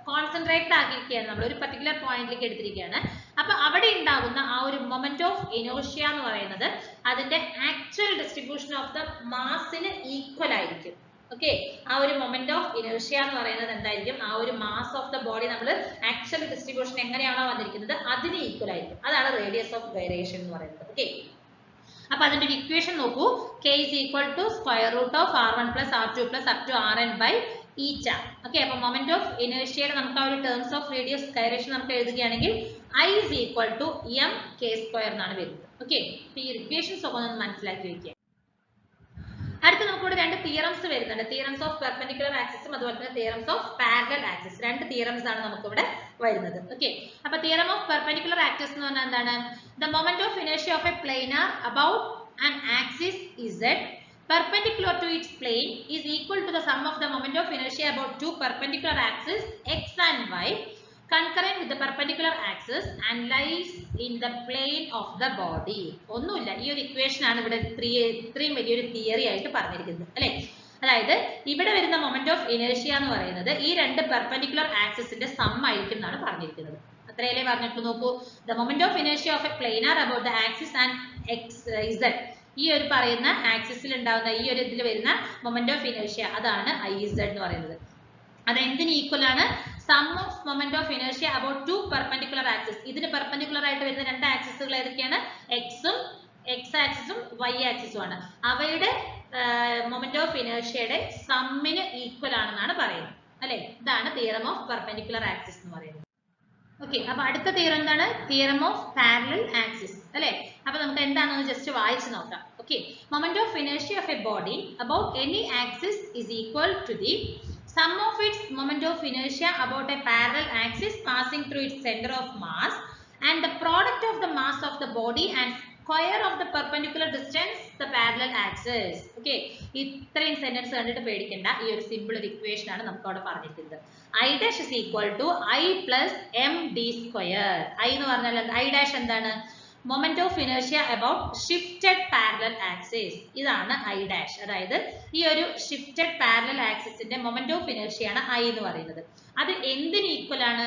കോൺസെൻട്രേറ്റഡ് ആക്കിയിരിക്കുകയാണ്, നമ്മൾ ഒരു പർട്ടിക്കുലർ പോയിന്റിലേക്ക് എടുത്തിരിക്കുകയാണ്. അപ്പൊ അവിടെ ഉണ്ടാകുന്ന ആ ഒരു മൊമെന്റ് ഓഫ് ഇനേർഷ്യ എന്ന് പറയുന്നത് അതിന്റെ ആക്ച്വൽ ഡിസ്ട്രിബ്യൂഷൻ ഓഫ് ദ മാസിന് ഈക്വൽ ആയിരിക്കും. ഓക്കെ, ആ ഒരു മൊമെന്റ് ഓഫ് ഇനേർഷ്യ എന്ന് പറയുന്നത് എന്തായിരിക്കും? ആ ഒരു മാസ് ഓഫ് ദ ബോഡി നമ്മൾ ആക്ച്വൽ ഡിസ്ട്രിബ്യൂഷൻ എങ്ങനെയാണോ വന്നിരിക്കുന്നത് അതിന് ഈക്വൽ ആയിരിക്കും. അതാണ് റേഡിയസ് ഓഫ് ഗൈറേഷൻ എന്ന് പറയുന്നത്. ഓക്കെ, അപ്പൊ അതിന്റെ ഒരു ഇക്വേഷൻ നോക്കൂ. k is equal to square root of r1 plus r2 plus up to rn by eta. Okay, അപ്പൊ മൊമെന്റ് ഓഫ് ഇനേർഷ്യയുടെ നമുക്ക് ആ ഒരു ടേംസ് ഓഫ് റേഡിയസ് ഗൈറേഷൻ നമുക്ക് എഴുതുകയാണെങ്കിൽ i is equal to mk² എന്നാണ് വരുന്നത്. ഓക്കെ, ഈ ഇക്വേഷൻസ് ഒക്കെ ഒന്ന് മനസ്സിലാക്കി വെക്കുക. അടുത്ത നമുക്കിവിടെ രണ്ട് തിയറംസ് വരുന്നുണ്ട്. തിയറംസ് ഓഫ് പെർപെൻഡിക്കുലർ ആക്സിസും അതുപോലെ തന്നെ തിയറംസ് ഓഫ് പാരലൽ ആക്സിസ്. രണ്ട് തിയറംസ് ആണ് നമുക്കിവിടെ വരുന്നത്. ഓക്കെ, അപ്പൊ തിയറം ഓഫ് പെർപെൻഡിക്കുലർ ആക്സിസ് എന്ന് പറഞ്ഞാൽ എന്താണ്? The moment of inertia of A planar about an axis z perpendicular to its plane is equal to the sum of the moment of inertia about two perpendicular axes x and y concurrent with the perpendicular axis and lies in the plane of the body. ഒന്നുമില്ല, ഈ ഒരു equation ആണ് ഇവിടെ ഇത്രയും വലിയൊരു theory ആയിട്ട് പറഞ്ഞിരിക്കുന്നത് അല്ലെ. അതായത് ഇവിടെ വരുന്ന മൊമെന്റ് ഓഫ് ഇനേർഷ്യ എന്ന് പറയുന്നത് ഈ രണ്ട് പെർപെൻഡിക്കുലർ ആക്സിസിന്റെ സം ആയിരിക്കും എന്നാണ് പറഞ്ഞിരിക്കുന്നത്. അത്രയല്ലേ പറഞ്ഞിട്ട് നോക്കൂ. The moment of inertia of A planar about the axis and z, ഈ ഒരു പറയുന്ന ആക്സിസിൽ ഉണ്ടാവുന്ന ഈ ഒരു ഇതിൽ വരുന്ന മൊമെന്റ് ഓഫ് ഇനേർഷ്യ അതാണ് iz എന്ന് പറയുന്നത്. അത് എന്തിന് ഈക്വൽ ആണ്? Sum of moment of inertia about two perpendicular axis. ഇതിന് പെർപെൻഡിക്കുലർ ആയിട്ട് വരുന്ന രണ്ട് ആക്സിസുകൾ ഏതൊക്കെയാണ്? x ആക്സിസും y ആക്സിസും ആണ്. അവയുടെ മൊമെന്റ് ഓഫ് ഇനേർഷ്യയുടെ സമ്മിന് ഈക്വൽ ആണെന്നാണ് പറയുന്നത് അല്ലെ. ഇതാണ് തിയറം ഓഫ് പെർപെൻഡിക്കുലർ ആക്സിസ് എന്ന് പറയുന്നത്. ഓക്കെ, അപ്പൊ അടുത്ത തിയറം എന്താണ്? തിയറം ഓഫ് പാരലൽ ആക്സിസ് അല്ലെ. അപ്പൊ നമുക്ക് എന്താണെന്ന് ജസ്റ്റ് വായിച്ചു നോക്കാം. Okay, moment of inertia of a body about any axis is equal to the sum of its moment of inertia about a parallel axis passing through its center of mass and the product of the mass of the body and square of the perpendicular distance the parallel axis. Okay, ഇത്രയും sentence കണ്ടിട്ട് പേടിക്കണ്ട. ഈ ഒരു simple ഒരു equation ആണ് നമുക്ക് അവിടെ പറഞ്ഞിരിക്കുന്നത്. I dash is equal to I plus md square. I എന്ന് പറഞ്ഞാൽ I dash എന്താണ്? Moment of inertia about shifted parallel axis. ഇതാണ് I dash. അതായത് ഈ ഒരു ഷിഫ്റ്റഡ് പാരലൽ ആക്സിസിന്റെ മൊമെന്റ് ഓഫ് ഇനേർഷ്യ ആണ് I എന്ന് പറയുന്നത്. അത് എന്തിന് ഈക്വൽ ആണ്?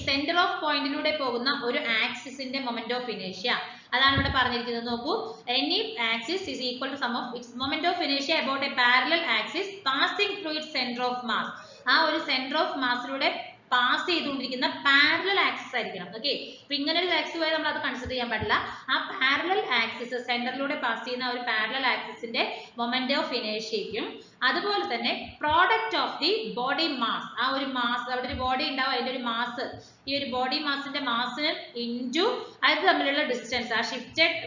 സെന്റർ ഓഫ് പോയിന്റിലൂടെ പോകുന്ന ഒരു ആക്സിസിന്റെ മൊമെന്റ് ഓഫ് ഇനേർഷ്യ അതാണ് ഇവിടെ പറഞ്ഞിരിക്കുന്നത്. നോക്കൂ, any axis is equal to sum of its moment of inertia about a parallel axis passing through its centre of mass. ആ ഒരു സെന്റർ ഓഫ് മാസിലൂടെ പാസ് ചെയ്തുകൊണ്ടിരിക്കുന്ന പാരലൽ ആക്സിസ് ആയിരിക്കണം. ഓക്കെ, അപ്പൊ ഇങ്ങനെ ഒരു ആക്സിസ് ആയി നമ്മൾ അത് കൺസിഡർ ചെയ്യാൻ പാടില്ല. ആ പാരലൽ ആക്സിസ് സെന്ററിലൂടെ പാസ് ചെയ്യുന്ന ഒരു പാരലൽ ആക്സിസിന്റെ മൊമെന്റ് ഓഫ് ഇനേർഷ്യയ്ക്കും അതുപോലെ തന്നെ product of the body mass, ആ ഒരു മാസ്, അവിടെ ഒരു ബോഡി ഉണ്ടാവും, അതിന്റെ ഒരു മാസ്, ഈ ഒരു ബോഡി മാസിന്റെ മാസിന് ഇൻറ്റു അത് തമ്മിലുള്ള ഡിസ്റ്റൻസ്, ആ ഷിഫ്റ്റഡ്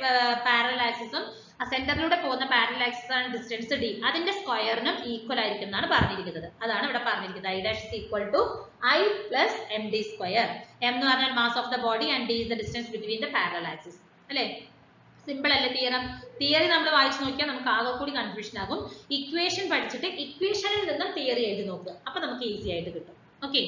പാരലൽ ആക്സിസും ആ സെന്ററിലൂടെ പോകുന്ന പാരലൽ ആക്സിസ് ആണ് ഡിസ്റ്റൻസ് d, അതിന്റെ സ്ക്വയറിനും ഈക്വൽ ആയിരിക്കും എന്നാണ് പറഞ്ഞിരിക്കുന്നത്. അതാണ് ഇവിടെ പറഞ്ഞിരിക്കുന്നത്. I dash is equal to I plus md square. m എന്ന് പറഞ്ഞാൽ mass of the body and d is the distance between the parallel axis. അല്ലേ, സിമ്പിൾ അല്ലേ തിയറം? തിയറി നമ്മൾ വായിച്ചു നോക്കിയാൽ നമുക്ക് ആകെ കൂടി കൺഫ്യൂഷൻ ആകും. ഇക്വേഷൻ പഠിച്ചിട്ട് ഇക്വേഷനിൽ നിന്നും തിയറി എഴുതി നോക്കുക, അപ്പൊ നമുക്ക് ഈസി ആയിട്ട് കിട്ടും. ഓക്കെ,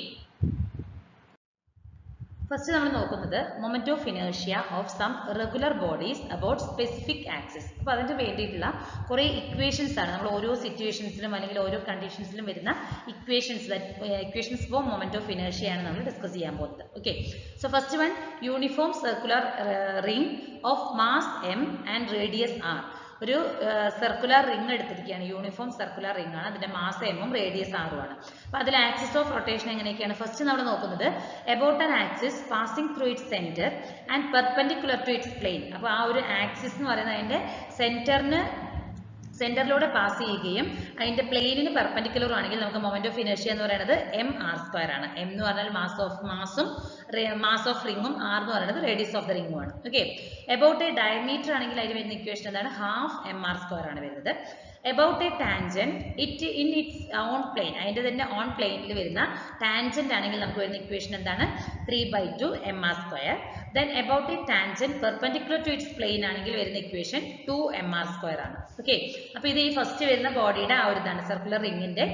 ഫസ്റ്റ് നമ്മൾ നോക്കുന്നത് moment of inertia of some regular bodies about specific axis. അപ്പോൾ അതിന് വേണ്ടിയിട്ടുള്ള കുറേ ഇക്വേഷൻസ് ആണ് നമ്മൾ ഓരോ സിറ്റുവേഷൻസിലും അല്ലെങ്കിൽ ഓരോ കണ്ടീഷൻസിലും വരുന്ന equations for moment of inertia ആണ് നമ്മൾ ഡിസ്കസ് ചെയ്യാൻ പോകുന്നത്. Okay, so first one, uniform circular ring of mass m and radius r. ഒരു സർക്കുലർ റിംഗ് എടുത്തിരിക്കുകയാണ്, യൂണിഫോം സർക്കുലർ റിംഗ് ആണ്, അതിന്റെ മാസ് m ഉം റേഡിയസ് r ഉം ആണ്. അപ്പൊ അതിൽ ആക്സിസ് ഓഫ് റൊട്ടേഷൻ എങ്ങനെയൊക്കെയാണ്? ഫസ്റ്റ് നമ്മൾ നോക്കുന്നത് about an axis passing through its centre and perpendicular to its plane. അപ്പോൾ ആ ഒരു ആക്സിസ് എന്ന് പറയുന്നത് അതിന്റെ സെന്ററിലൂടെ പാസ് ചെയ്യുകയും അതിന്റെ പ്ലെയിനിന് പെർപെൻഡിക്കുലർ ആണെങ്കിൽ നമുക്ക് മൊമെന്റ് ഓഫ് ഇനേർഷ്യ എന്ന് പറയുന്നത് mr² ആണ്. m എന്ന് പറഞ്ഞാൽ മാസ് ഓഫ് റിംഗും r എന്ന് പറയുന്നത് റേഡിയസ് ഓഫ് ദ റിംഗും ആണ്. ഓക്കെ, എബൌട്ട് എ ഡയമീറ്റർ ആണെങ്കിൽ അതിന് വരുന്ന ഇക്വേഷൻ എന്താണ്? ½ mr² ആണ് വരുന്നത്. About a tangent it in its own plane, അതിന്റെ തന്നെ ഓൺ പ്ലെയിനിൽ വരുന്ന ടാൻജന്റ് ആണെങ്കിൽ നമുക്ക് വരുന്ന ഇക്വേഷൻ എന്താണ്? 3/2 mr². Then about a tangent perpendicular to its plane ആണെങ്കിൽ വരുന്ന ഇക്വേഷൻ 2 mr² ആണ്. ഓക്കെ, അപ്പൊ ഇത് ഈ ഫസ്റ്റ് വരുന്ന ബോഡിയുടെ ആ ഒരു ഇതാണ്, സർക്കുലർ റിംഗിന്റെ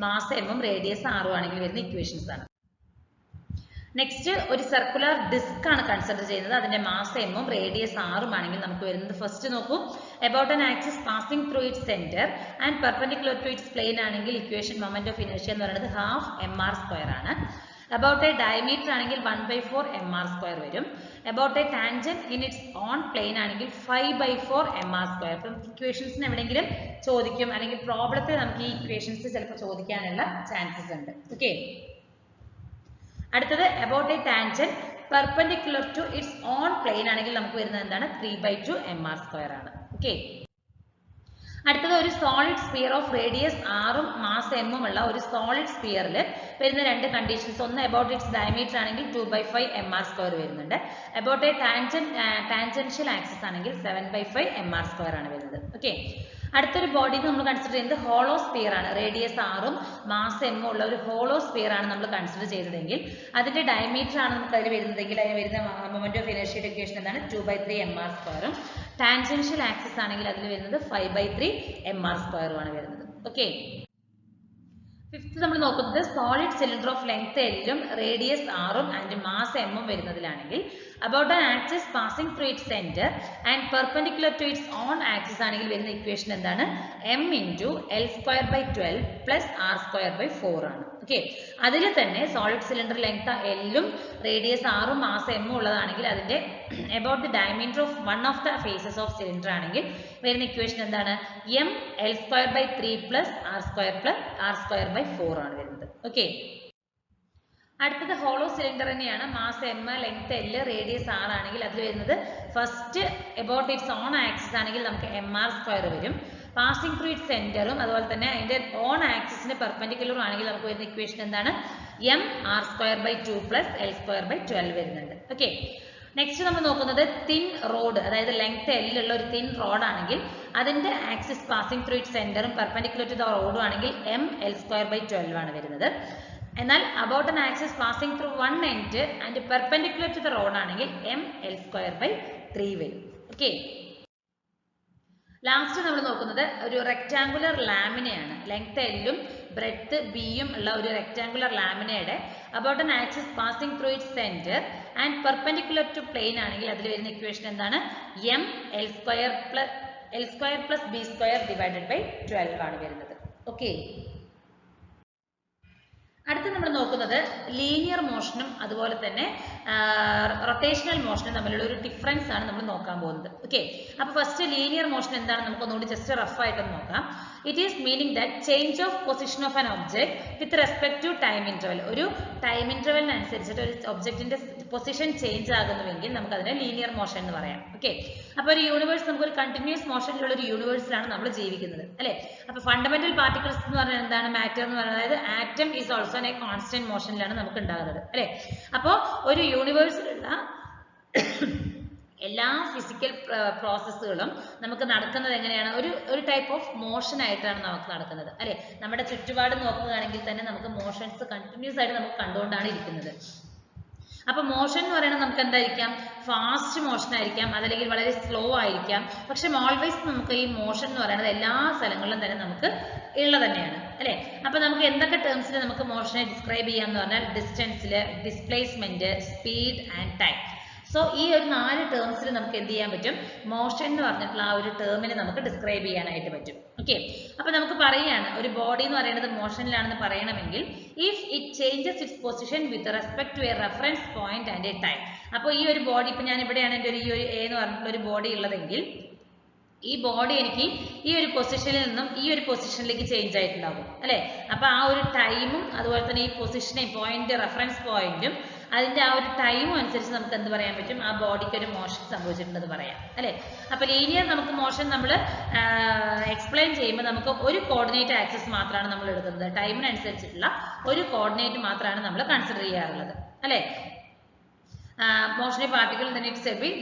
മാസ് m ഉം റേഡിയസ് r ഉം ആണെങ്കിൽ വരുന്ന ഇക്വേഷൻസ് ആണ്. നെക്സ്റ്റ് ഒരു സർക്കുലർ ഡിസ്ക് ആണ് കൺസിഡർ ചെയ്യുന്നത്, അതിന്റെ മാസ് m ഉം റേഡിയസ് r ഉം ആണെങ്കിൽ നമുക്ക് വരുന്നത് ഫസ്റ്റ് നോക്കൂ, about an axis passing through its centre and perpendicular to its plane ആണെങ്കിൽ ഇക്വേഷൻ മൊമെന്റ് ഓഫ് ഇനേർഷ്യ എന്ന് പറയുന്നത് ½ mr² ആണ്. About a diameter ആണെങ്കിൽ 1/4 mr² വരും. About a tangent in its own plane ആണെങ്കിൽ 5/4 mr². അപ്പം ഇക്വേഷൻസിന് എവിടെയെങ്കിലും ചോദിക്കും, അല്ലെങ്കിൽ പ്രോബ്ലത്തിൽ നമുക്ക് ഈ ഇക്വേഷൻസ് ചിലപ്പോൾ ചോദിക്കാനുള്ള ചാൻസസ് ഉണ്ട്. ഓക്കെ, അടുത്തത് about a tangent perpendicular to its own plane ആണെങ്കിൽ നമുക്ക് വരുന്നത് എന്താണ്? 3/2 mr² ആണ്. ഓക്കെ, അടുത്തത് ഒരു solid sphere of radius r ഉം മാസ് m ഉം ഉള്ള ഒരു സോളിഡ് സ്ഫിയറിൽ വരുന്ന രണ്ട് കണ്ടീഷൻസ്. ഒന്ന് എബൌട്ട് ഇറ്റ്സ് ഡയമീറ്റർ ആണെങ്കിൽ 2/5 mr² വരുന്നുണ്ട്. എബൌട്ട് എ ടാൻജൻഷ്യൽ ആക്സിസ് ആണെങ്കിൽ 7/5 mr² ആണ് വരുന്നത്. ഓക്കെ, അടുത്തൊരു ബോഡി നമ്മൾ കൺസിഡർ ചെയ്യുന്നത് ഹോളോ സ്ഫിയർ ആണ്, റേഡിയസ് r ഉം മാസ് m ഉം ഉള്ള ഒരു ഹോളോ സ്ഫിയർ ആണ് നമ്മൾ കൺസിഡർ ചെയ്തതെങ്കിൽ അതിന്റെ ഡയമീറ്റർ ആണ് നമുക്ക് അതിൽ വരുന്നതെങ്കിൽ അതിന് വരുന്ന മൊമെന്റ് ഓഫ് ഇനേർഷ്യയുടെ ഇക്വേഷൻ എന്താണ്? 2/3 mr² ഉം ടാൻജൻഷ്യൽ ആക്സിസ് ആണെങ്കിൽ അതിൽ വരുന്നത് 5/3 mr² ആണ് വരുന്നത്. ഓക്കെ, ഫിഫ്ത്ത് നമ്മൾ നോക്കുന്നത് solid cylinder of length l ഉം റേഡിയസ് r ഉം ആൻഡ് മാസ് m ഉം വരുന്നതിലാണെങ്കിൽ about an axis passing through its center and perpendicular to its own axis ആണെങ്കിൽ വരുന്ന ഇക്വേഷൻ എന്താണ്? m × l²/12 plus r²/4 ആണ്. ഓക്കെ, അതിൽ തന്നെ സോളിഡ് സിലിണ്ടർ ലെങ്ത് l ഉം റേഡിയസ് r ഉം മാസ് m ഉം ഉള്ളതാണെങ്കിൽ അതിന്റെ about the diameter of one of the faces of cylinder ആണെങ്കിൽ വരുന്ന ഇക്വേഷൻ എന്താണ്? m l²/3 plus r²/4 ആണ് വരുന്നത്. ഓക്കെ, അടുത്തത് ഹോളോ സിലിണ്ടർ തന്നെയാണ്, mass m, length l, radius r ആണെങ്കിൽ അതിൽ വരുന്നത് first about it's on axis ആണെങ്കിൽ നമുക്ക് mr² വരും. പാസിംഗ് ത്രൂ ഇറ്റ് സെന്ററും അതുപോലെ തന്നെ അതിന്റെ ഓൺ ആക്സിസിന് പെർപെൻഡിക്കുലർ ആണെങ്കിൽ നമുക്ക് വരുന്ന ഇക്വേഷൻ എന്താണ് m r²/2 + l²/12 വരുന്നുണ്ട്. ഓക്കെ, നെക്സ്റ്റ് നമ്മൾ നോക്കുന്നത് തിൻ റോഡ്, അതായത് ലെങ്ത് L ഉള്ള ഒരു തിൻ റോഡ് ആണെങ്കിൽ അതിന്റെ ആക്സിസ് പാസിംഗ് ത്രൂ ഇറ്റ് സെന്ററും പെർപെൻഡിക്കുലർ ടു ദ റോഡും ആണെങ്കിൽ m l²/12 ആണ് വരുന്നത്. എന്നാൽ about an axis passing through one end and perpendicular to the rod ആണെങ്കിൽ m l²/3 വരും. ഓക്കെ, ലാസ്റ്റ് നമ്മൾ നോക്കുന്നത് ഒരു റെക്ടാങ്കുലർ ലാമിനയാണ്. ലെങ്ത് എല്ലും ബ്രെഡ്ത്ത് ബിയും ഉള്ള ഒരു റെക്ടാങ്കുലർ ലാമിനയുടെ about an axis passing through it centre and perpendicular to plain ആണെങ്കിൽ അതിൽ വരുന്ന ഇക്വേഷൻ എന്താണ് m l² + b²/12 ആണ് വരുന്നത്. ഓക്കെ, അടുത്ത നമ്മൾ നോക്കുന്നത് ലീനിയർ മോഷനും അതുപോലെ തന്നെ റൊട്ടേഷണൽ മോഷനും തമ്മിലുള്ള ഒരു ഡിഫറൻസ് ആണ് നമ്മൾ നോക്കാൻ പോകുന്നത്. ഓക്കെ, അപ്പോൾ ഫസ്റ്റ് ലീനിയർ മോഷൻ എന്താണ് നമുക്ക് ഒന്നുകൂടി ജസ്റ്റ് റഫ് ആയിട്ടൊന്ന് നോക്കാം. It is meaning that change of position of an object with respect to time interval. ഒരു ടൈം ഇന്റർവെലിനനുസരിച്ചിട്ട് ഒരു ഒബ്ജക്റ്റിന്റെ പൊസിഷൻ ചേഞ്ച് ആകുന്നുവെങ്കിൽ നമുക്ക് അതിനെ ലീനിയർ മോഷൻ എന്ന് പറയാം. ഓക്കെ, അപ്പോൾ ഒരു യൂണിവേഴ്സ് നമുക്ക് ഒരു കണ്ടിന്യൂസ് മോഷനിലുള്ള ഒരു യൂണിവേഴ്സിലാണ് നമ്മൾ ജീവിക്കുന്നത് അല്ലെ. അപ്പോൾ ഫണ്ടമെന്റൽ പാർട്ടിക്കിൾസ് എന്ന് പറഞ്ഞാൽ എന്താണ് മാറ്റർ എന്ന് പറയുന്നത്, അതായത് atom is also a constant മോഷനിലാണ് നമുക്ക് ഉണ്ടാകുന്നത് അല്ലെ. അപ്പോൾ ഒരു യൂണിവേഴ്സിലുള്ള എല്ലാ ഫിസിക്കൽ പ്രോസസ്സുകളും നമുക്ക് നടക്കുന്നത് എങ്ങനെയാണ്, ഒരു ടൈപ്പ് ഓഫ് മോഷൻ ആയിട്ടാണ് നമുക്ക് നടക്കുന്നത് അല്ലെ. നമ്മുടെ ചുറ്റുപാട് നോക്കുകയാണെങ്കിൽ തന്നെ നമുക്ക് മോഷൻസ് കണ്ടിന്യൂസ് ആയിട്ട് നമുക്ക് കണ്ടുകൊണ്ടാണ് ഇരിക്കുന്നത്. അപ്പൊ മോഷൻ എന്ന് പറയുന്നത് നമുക്ക് എന്തായിരിക്കാം, ഫാസ്റ്റ് മോഷൻ ആയിരിക്കാം, അതല്ലെങ്കിൽ വളരെ സ്ലോ ആയിരിക്കാം. പക്ഷെ ഓൾവേസ് നമുക്ക് ഈ മോഷൻ എന്ന് പറയുന്നത് എല്ലാ സ്ഥലങ്ങളിലും തന്നെ നമുക്ക് ഉള്ളത് തന്നെയാണ് അല്ലെ. അപ്പൊ നമുക്ക് എന്തൊക്കെ ടേംസിൽ നമുക്ക് മോഷനെ ഡിസ്ക്രൈബ് ചെയ്യാം എന്ന് പറഞ്ഞാൽ ഡിസ്റ്റൻസില്, displacement, speed and time. So ഈ ഒരു 4 ടേംസിൽ നമുക്ക് എന്ത് ചെയ്യാൻ പറ്റും, മോഷൻ എന്ന് പറഞ്ഞിട്ടുള്ള ആ ഒരു ടേമിനെ നമുക്ക് ഡിസ്ക്രൈബ് ചെയ്യാനായിട്ട് പറ്റും. ഓക്കെ, അപ്പൊ നമുക്ക് പറയാണ് ഒരു ബോഡി എന്ന് പറയുന്നത് മോഷനിലാണെന്ന് പറയണമെങ്കിൽ if it changes its position with respect to a reference point and a time. അപ്പോൾ ഈ ഒരു ബോഡി ഇപ്പൊ ഞാൻ ഇവിടെയാണ് എൻ്റെ ഈ ഒരു എ എന്ന് പറഞ്ഞിട്ടുള്ള ഒരു ബോഡി ഉള്ളതെങ്കിൽ ഈ ബോഡി എനിക്ക് ഈ ഒരു പൊസിഷനിൽ നിന്നും ഈ ഒരു പൊസിഷനിലേക്ക് ചേഞ്ച് ആയിട്ടുണ്ടാകും അല്ലെ. അപ്പൊ ആ ഒരു ടൈമും അതുപോലെ തന്നെ ഈ പൊസിഷനെയും പോയിന്റ് റെഫറൻസ് പോയിന്റും അതിന്റെ ആ ഒരു ടൈമും അനുസരിച്ച് നമുക്ക് എന്ത് പറയാൻ പറ്റും, ആ ബോഡിക്ക് ഒരു മോഷൻ സംഭവിച്ചിട്ടുണ്ടെന്ന് പറയാം അല്ലെ. അപ്പൊ ലീനിയർ നമുക്ക് മോഷൻ നമ്മൾ എക്സ്പ്ലെയിൻ ചെയ്യുമ്പോൾ നമുക്ക് ഒരു കോർഡിനേറ്റ് ആക്സിസ് മാത്രമാണ് നമ്മൾ എടുക്കുന്നത്. ടൈമിനനുസരിച്ചിട്ടുള്ള ഒരു കോർഡിനേറ്റ് മാത്രമാണ് നമ്മൾ കൺസിഡർ ചെയ്യാറുള്ളത് അല്ലെ. മോഷൻ പാർട്ടിക്കിൾ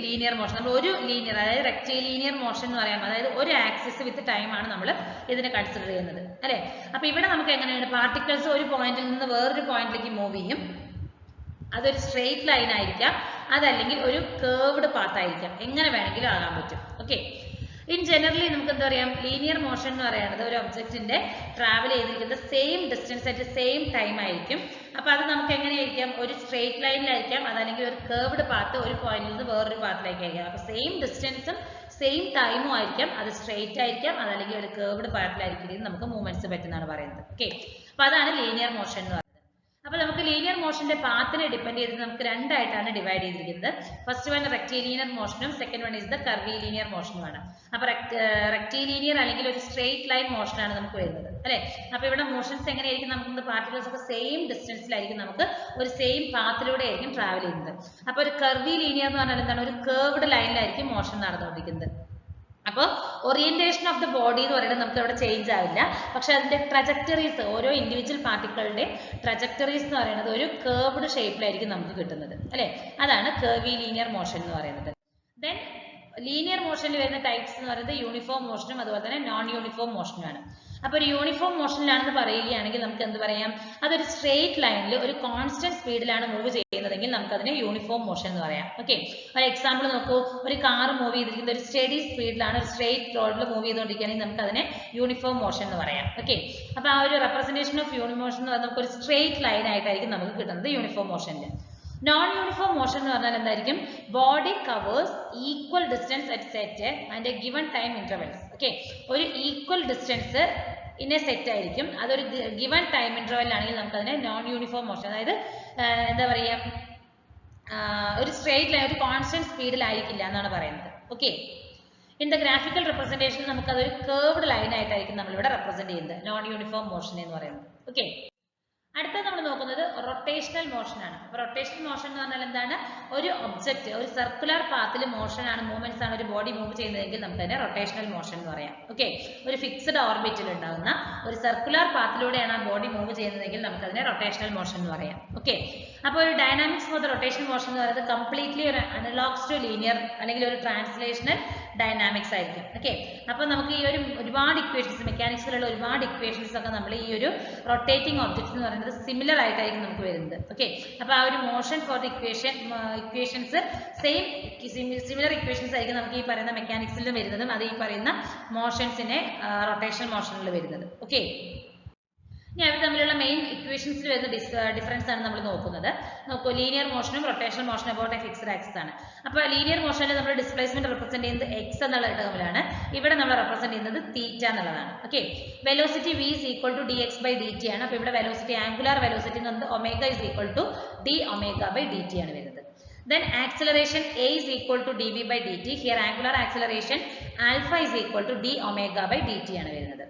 ലീനിയർ മോഷൻ നമ്മൾ ഒരു ലീനിയർ, അതായത് റെക്റ്റിലീനിയർ മോഷൻ എന്ന് പറയാം, അതായത് ഒരു ആക്സിസ് വിത്ത് ടൈം ആണ് നമ്മൾ ഇതിനെ കൺസിഡർ ചെയ്യുന്നത് അല്ലെ. അപ്പൊ ഇവിടെ നമുക്ക് എങ്ങനെയാണ്, പാർട്ടിക്കിൾസ് ഒരു പോയിന്റിൽ നിന്ന് വേറൊരു പോയിന്റിലേക്ക് മൂവ് ചെയ്യും. അതൊരു സ്ട്രെയിറ്റ് ലൈൻ ആയിരിക്കാം, അതല്ലെങ്കിൽ ഒരു കേർവ്ഡ് പാത്ത് ആയിരിക്കാം, എങ്ങനെ വേണമെങ്കിലും ആകാൻ പറ്റും. ഓക്കെ, ഇൻ ജനറലി നമുക്ക് എന്താ പറയാം, ലീനിയർ മോഷൻ എന്ന് പറയുന്നത് ഒരു ഒബ്ജക്റ്റിന്റെ ട്രാവൽ ചെയ്തിരിക്കുന്ന same distance at same time ആയിരിക്കും. അപ്പൊ അത് നമുക്ക് എങ്ങനെയായിരിക്കാം, ഒരു സ്ട്രെയിറ്റ് ലൈനിലായിരിക്കാം, അതല്ലെങ്കിൽ ഒരു കേർവ്ഡ് പാത്ത് ഒരു പോയിന്റിൽ നിന്ന് വേറൊരു പാത്തിലേക്കായിരിക്കാം. അപ്പൊ സെയിം ഡിസ്റ്റൻസും സെയിം ടൈമും ആയിരിക്കാം, അത് സ്ട്രെയിറ്റ് ആയിരിക്കാം, അതല്ലെങ്കിൽ ഒരു കേർവ്ഡ് പാത്തിലായിരിക്കും നമുക്ക് മൂവ്മെന്റ്സ് പറ്റുന്നതാണ് പറയുന്നത്. ഓക്കെ, അപ്പൊ അതാണ് ലീനിയർ മോഷൻ എന്ന് പറയുന്നത്. അപ്പൊ നമുക്ക് ലീനിയർ മോഷന്റെ പാത്തിനെ ഡിപ്പെൻഡ് ചെയ്ത് നമുക്ക് രണ്ടായിട്ടാണ് ഡിവൈഡ് ചെയ്തിരിക്കുന്നത്. ഫസ്റ്റ് വൺ റെക്റ്റിലീനിയർ മോഷനും second one is the curvilinear മോഷനുമാണ്. അപ്പൊ റെക്റ്റിലീനിയർ അല്ലെങ്കിൽ ഒരു സ്ട്രെയിറ്റ് ലൈൻ മോഷനാണ് നമുക്ക് വരുന്നത് അല്ലെ. അപ്പൊ ഇവിടെ മോഷൻസ് എങ്ങനെയായിരിക്കും, നമുക്ക് പാർട്ടിക്കിൾസ് ഒക്കെ സെയിം ഡിസ്റ്റൻസിലായിരിക്കും, നമുക്ക് ഒരു സെയിം പാത്തിലൂടെ ആയിരിക്കും ട്രാവൽ ചെയ്യുന്നത്. അപ്പൊ ഒരു കർവിലീനിയർ എന്ന് പറഞ്ഞാൽ എന്താണ്, ഒരു കേർവ്ഡ് ലൈനിലായിരിക്കും മോഷൻ നടന്നുകൊണ്ടിരിക്കുന്നത്. അപ്പോൾ ഓറിയന്റേഷൻ ഓഫ് ദ ബോഡി എന്ന് പറയുന്നത് നമുക്ക് അവിടെ ചേഞ്ച് ആവില്ല, പക്ഷെ അതിന്റെ ട്രജക്ടറീസ്, ഓരോ ഇൻഡിവിജ്വൽ പാർട്ടിക്കിളിന്റെ ട്രജക്ടറീസ് എന്ന് പറയുന്നത് ഒരു കേർവ്ഡ് ഷേപ്പിലായിരിക്കും നമുക്ക് കിട്ടുന്നത് അല്ലെ. അതാണ് കർവിലീനിയർ മോഷൻ എന്ന് പറയുന്നത്. ദെൻ ലീനിയർ മോഷനിൽ വരുന്ന ടൈപ്സ് എന്ന് പറയുന്നത് യൂണിഫോം മോഷനും അതുപോലെ തന്നെ നോൺ യൂണിഫോം മോഷനുമാണ്. അപ്പോൾ ഒരു യൂണിഫോം മോഷനിലാണെന്ന് പറയുകയാണെങ്കിൽ നമുക്ക് എന്ത് പറയാം, അതൊരു സ്ട്രെയിറ്റ് ലൈനിൽ ഒരു കോൺസ്റ്റന്റ് സ്പീഡിലാണ് മൂവ് ചെയ്യുന്നതെങ്കിൽ നമുക്ക് അതിനെ യൂണിഫോം മോഷൻ എന്ന് പറയാം. ഓക്കെ, ഒരു എക്സാമ്പിൾ നോക്കൂ, ഒരു കാർ മൂവ് ചെയ്തിരിക്കുന്ന ഒരു സ്റ്റഡി സ്പീഡിലാണ്, ഒരു സ്ട്രെയിറ്റ് റോഡിൽ മൂവ് ചെയ്തുകൊണ്ടിരിക്കുകയാണെങ്കിൽ നമുക്ക് അതിനെ യൂണിഫോം മോഷൻ എന്ന് പറയാം. ഓക്കെ, അപ്പൊ ആ ഒരു റെപ്രസെന്റേഷൻ ഓഫ് യൂണിമോഷൻ എന്ന് പറഞ്ഞാൽ നമുക്ക് ഒരു സ്ട്രെയിറ്റ് ലൈൻ ആയിട്ടായിരിക്കും നമുക്ക് കിട്ടുന്നത് യൂണിഫോം മോഷനിൽ. നോൺ യൂണിഫോം മോഷൻ എന്ന് പറഞ്ഞാൽ എന്തായിരിക്കും, body covers equal distance at set and a given time intervals. Okay, ഒരു equal distance in a set ആയിരിക്കും, അതൊരു ഗിവൺ ടൈം ഇന്റർവെല്ലാണെങ്കിൽ നമുക്ക് അതിനെ നോൺ യൂണിഫോം മോഷൻ, അതായത് എന്താ പറയുക, ഒരു സ്ട്രെയിറ്റ് ലൈൻ, ഒരു കോൺസ്റ്റന്റ് സ്പീഡിലായിരിക്കില്ല എന്നാണ് പറയുന്നത്. Okay, in the graphical representation നമുക്ക് അതൊരു കേർവ്ഡ് ലൈൻ ആയിട്ടായിരിക്കും നമ്മളിവിടെ റെപ്രസെന്റ് ചെയ്യുന്നത് നോൺ യൂണിഫോം മോഷൻ എന്ന് പറയുന്നത്. ഓക്കെ, അടുത്ത നമ്മൾ നോക്കുന്നത് റൊട്ടേഷണൽ മോഷൻ ആണ്. റൊട്ടേഷണൽ മോഷൻ എന്ന് പറഞ്ഞാൽ എന്താണ്? ഒരു ഒബ്ജക്റ്റ് ഒരു സർക്കുലർ പാത്തിൽ മോഷൻ ആണ്, മൂവ്മെന്റ്സ് ആണ് ഒരു ബോഡി മൂവ് ചെയ്യുന്നതെങ്കിൽ നമുക്ക് അതിനെ റൊട്ടേഷണൽ മോഷൻ എന്ന് പറയാം. ഓക്കെ, ഒരു ഫിക്സ്ഡ് ഓർബിറ്റിൽ ഉണ്ടാകുന്ന ഒരു സർക്കുലർ പാത്തിലൂടെയാണ് ആ ബോഡി മൂവ് ചെയ്യുന്നതെങ്കിൽ നമുക്ക് അതിനെ റൊട്ടേഷണൽ മോഷൻ എന്ന് പറയാം. ഓക്കെ, അപ്പോൾ ഒരു dynamics for the rotational motion എന്ന് പറയുന്നത് കംപ്ലീറ്റ്ലി ഒരു അനലോഗ്സ് ടു ലീനിയർ അല്ലെങ്കിൽ ഒരു ട്രാൻസ്ലേഷണൽ ഡൈനാമിക്സ് ആയിരിക്കും. ഓക്കെ, അപ്പോൾ നമുക്ക് ഈ ഒരു ഒരുപാട് ഇക്വേഷൻസ്, മെക്കാനിക്സിലുള്ള ഒരുപാട് ഇക്വേഷൻസ് ഒക്കെ നമ്മൾ ഈ ഒരു റൊട്ടേറ്റിംഗ് ഒബ്ജക്ട്സ് എന്ന് പറയുന്നത് സിമിലർ ആയിട്ടായിരിക്കും നമുക്ക് വരുന്നത്. ഓക്കെ, അപ്പോൾ ആ ഒരു motion for the equations similar equations ആയിരിക്കും നമുക്ക് ഈ പറയുന്ന മെക്കാനിക്സിൽ വരുന്നതും അത് ഈ പറയുന്ന മോഷൻസിനെ റൊട്ടേഷണൽ മോഷനിൽ വരുന്നത്. ഓക്കെ, ഇനി അവർ തമ്മിലുള്ള മെയിൻ ഇക്വേഷൻസിൽ വരുന്ന ഡിഫറൻസ് ആണ് നമ്മൾ നോക്കുന്നത്. നോക്കൂ, ലീനിയർ മോഷനും റൊട്ടേഷണൽ മോഷനും അബൌട്ട് എ ഫിക്സ്ഡ് ആക്സിസ് ആണ്. അപ്പോൾ ലീനിയർ മോഷനിൽ നമ്മൾ ഡിസ്പ്ലേസ്മെന്റ് റെപ്രസെന്റ് ചെയ്യുന്നത് എക്സ് എന്നുള്ള ടേമിലാണ്, ഇവിടെ നമ്മൾ റെപ്രസെന്റ് ചെയ്യുന്നത് തീറ്റ എന്നുള്ളതാണ്. Okay, velocity v is equal to dx by dt ആണ്. അപ്പോൾ ഇവിടെ വെലോസിറ്റി ആംഗുലാർ വെലോസിറ്റി എന്ന് പറയുന്നത് omega is equal to d omega by dt ആണ് വരുന്നത്. Then acceleration a is equal to dv by dt. Here angular acceleration alpha is equal to d omega by dt ആണ് വരുന്നത്.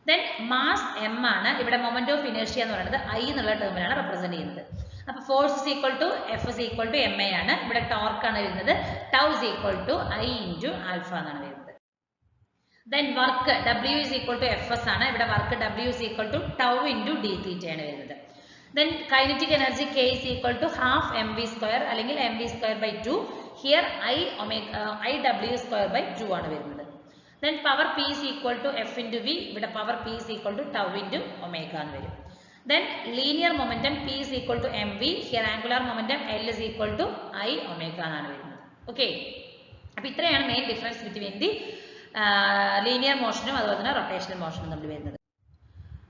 Then mass m ആണ്, ഇവിടെ moment of inertia എന്ന് പറയുന്നത് I എന്നുള്ള ടേമിലാണ് represent ചെയ്യുന്നത്. അപ്പോൾ force is equal to F is equal to ma ആണ്, ഇവിടെ ടോർക്ക് ആണ് വരുന്നത്, tau is equal to I into alpha എന്നാണ് വരുന്നത്. Then work W is equal to Fs ആണ്, ഇവിടെ work W is equal to tau into d theta ആണ് വരുന്നത്. Then kinetic energy K is equal to half mv square അല്ലെങ്കിൽ mv square by 2. Here IW square by 2 ആണ് വരുന്നത്. Then power P is equal to F into V, ഇവിടെ power P is equal to tau into omega എന്ന് വരും. Then linear momentum P is equal to mv. Here angular momentum L is equal to I omega എന്നാണ് വരുന്നത്. Okay, അപ്പോൾ ഇത്രയാണ് main difference between the linear മോഷനും അതുപോലെ തന്നെ rotational മോഷനും തമ്മിൽ വരുന്നത്.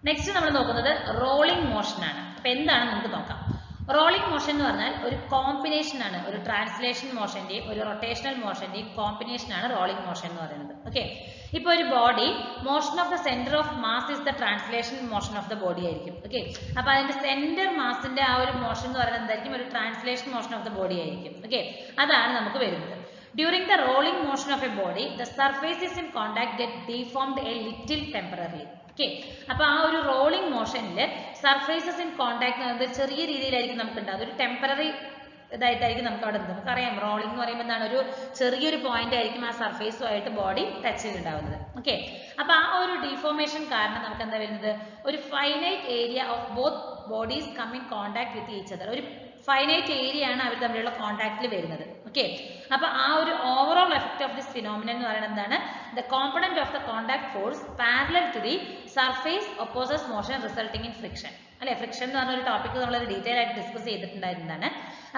നെക്സ്റ്റ് നമ്മൾ നോക്കുന്നത് റോളിംഗ് മോഷൻ ആണ്. അപ്പോൾ എന്താണ് നമുക്ക് നോക്കാം. റോളിംഗ് മോഷൻ എന്ന് പറഞ്ഞാൽ ഒരു കോമ്പിനേഷൻ ആണ്, ഒരു ട്രാൻസ്ലേഷൻ മോഷന്റെയും ഒരു റൊട്ടേഷണൽ മോഷന്റെയും കോമ്പിനേഷൻ ആണ് റോളിംഗ് മോഷൻ എന്ന് പറയുന്നത്. ഓക്കെ, ഇപ്പോൾ ഒരു body motion of the centre of mass is the translation motion of the body ആയിരിക്കും. ഓക്കെ, അപ്പോൾ അതിന്റെ സെന്റർ മാസിന്റെ ആ ഒരു മോഷൻ എന്ന് പറയുന്നത് എന്തായിരിക്കും? ഒരു translation motion of the body ആയിരിക്കും. ഓക്കെ, അതാണ് നമുക്ക് വരുന്നത്. During the rolling motion of a body, the surfaces in contact get deformed a little temporarily. Okay, അപ്പോൾ ആ ഒരു റോളിംഗ് മോഷനിൽ സർഫേസസ് ഇൻ കോണ്ടാക്ട് എന്നത് ചെറിയ രീതിയിലായിരിക്കും നമുക്ക് ഉണ്ടാകും, ഒരു ടെമ്പററി ഇതായിട്ടായിരിക്കും നമുക്ക് അവിടെ നമുക്കറിയാം റോളിംഗ് എന്ന് പറയുമ്പോൾ എന്താണ്, ഒരു ചെറിയൊരു പോയിന്റ് ആയിരിക്കും ആ സർഫേസുമായിട്ട് ബോഡി ടച്ച് ചെയ്തിട്ടുണ്ടാവുന്നത്. ഓക്കെ, അപ്പോൾ ആ ഒരു ഡിഫോർമേഷൻ കാരണം നമുക്ക് എന്താ വരുന്നത്? ഒരു finite area of both bodies come in contact with each other. ഒരു ഫൈനൈറ്റ് ഏരിയ ആണ് അവർ തമ്മിലുള്ള കോണ്ടാക്റ്റിൽ വരുന്നത്. ഓക്കെ, അപ്പോൾ ആ ഒരു overall effect of this phenomenon എന്ന് പറയുന്നത് എന്താണ്? The component of the contact force parallel to the surface opposes motion resulting in friction. അല്ലെ, ഫ്രിക്ഷൻ എന്ന് പറഞ്ഞ ഒരു ടോപ്പിക് നമ്മൾ ഡീറ്റെയിൽ ആയിട്ട് ഡിസ്കസ് ചെയ്തിട്ടുണ്ടായിരുന്നതാണ്.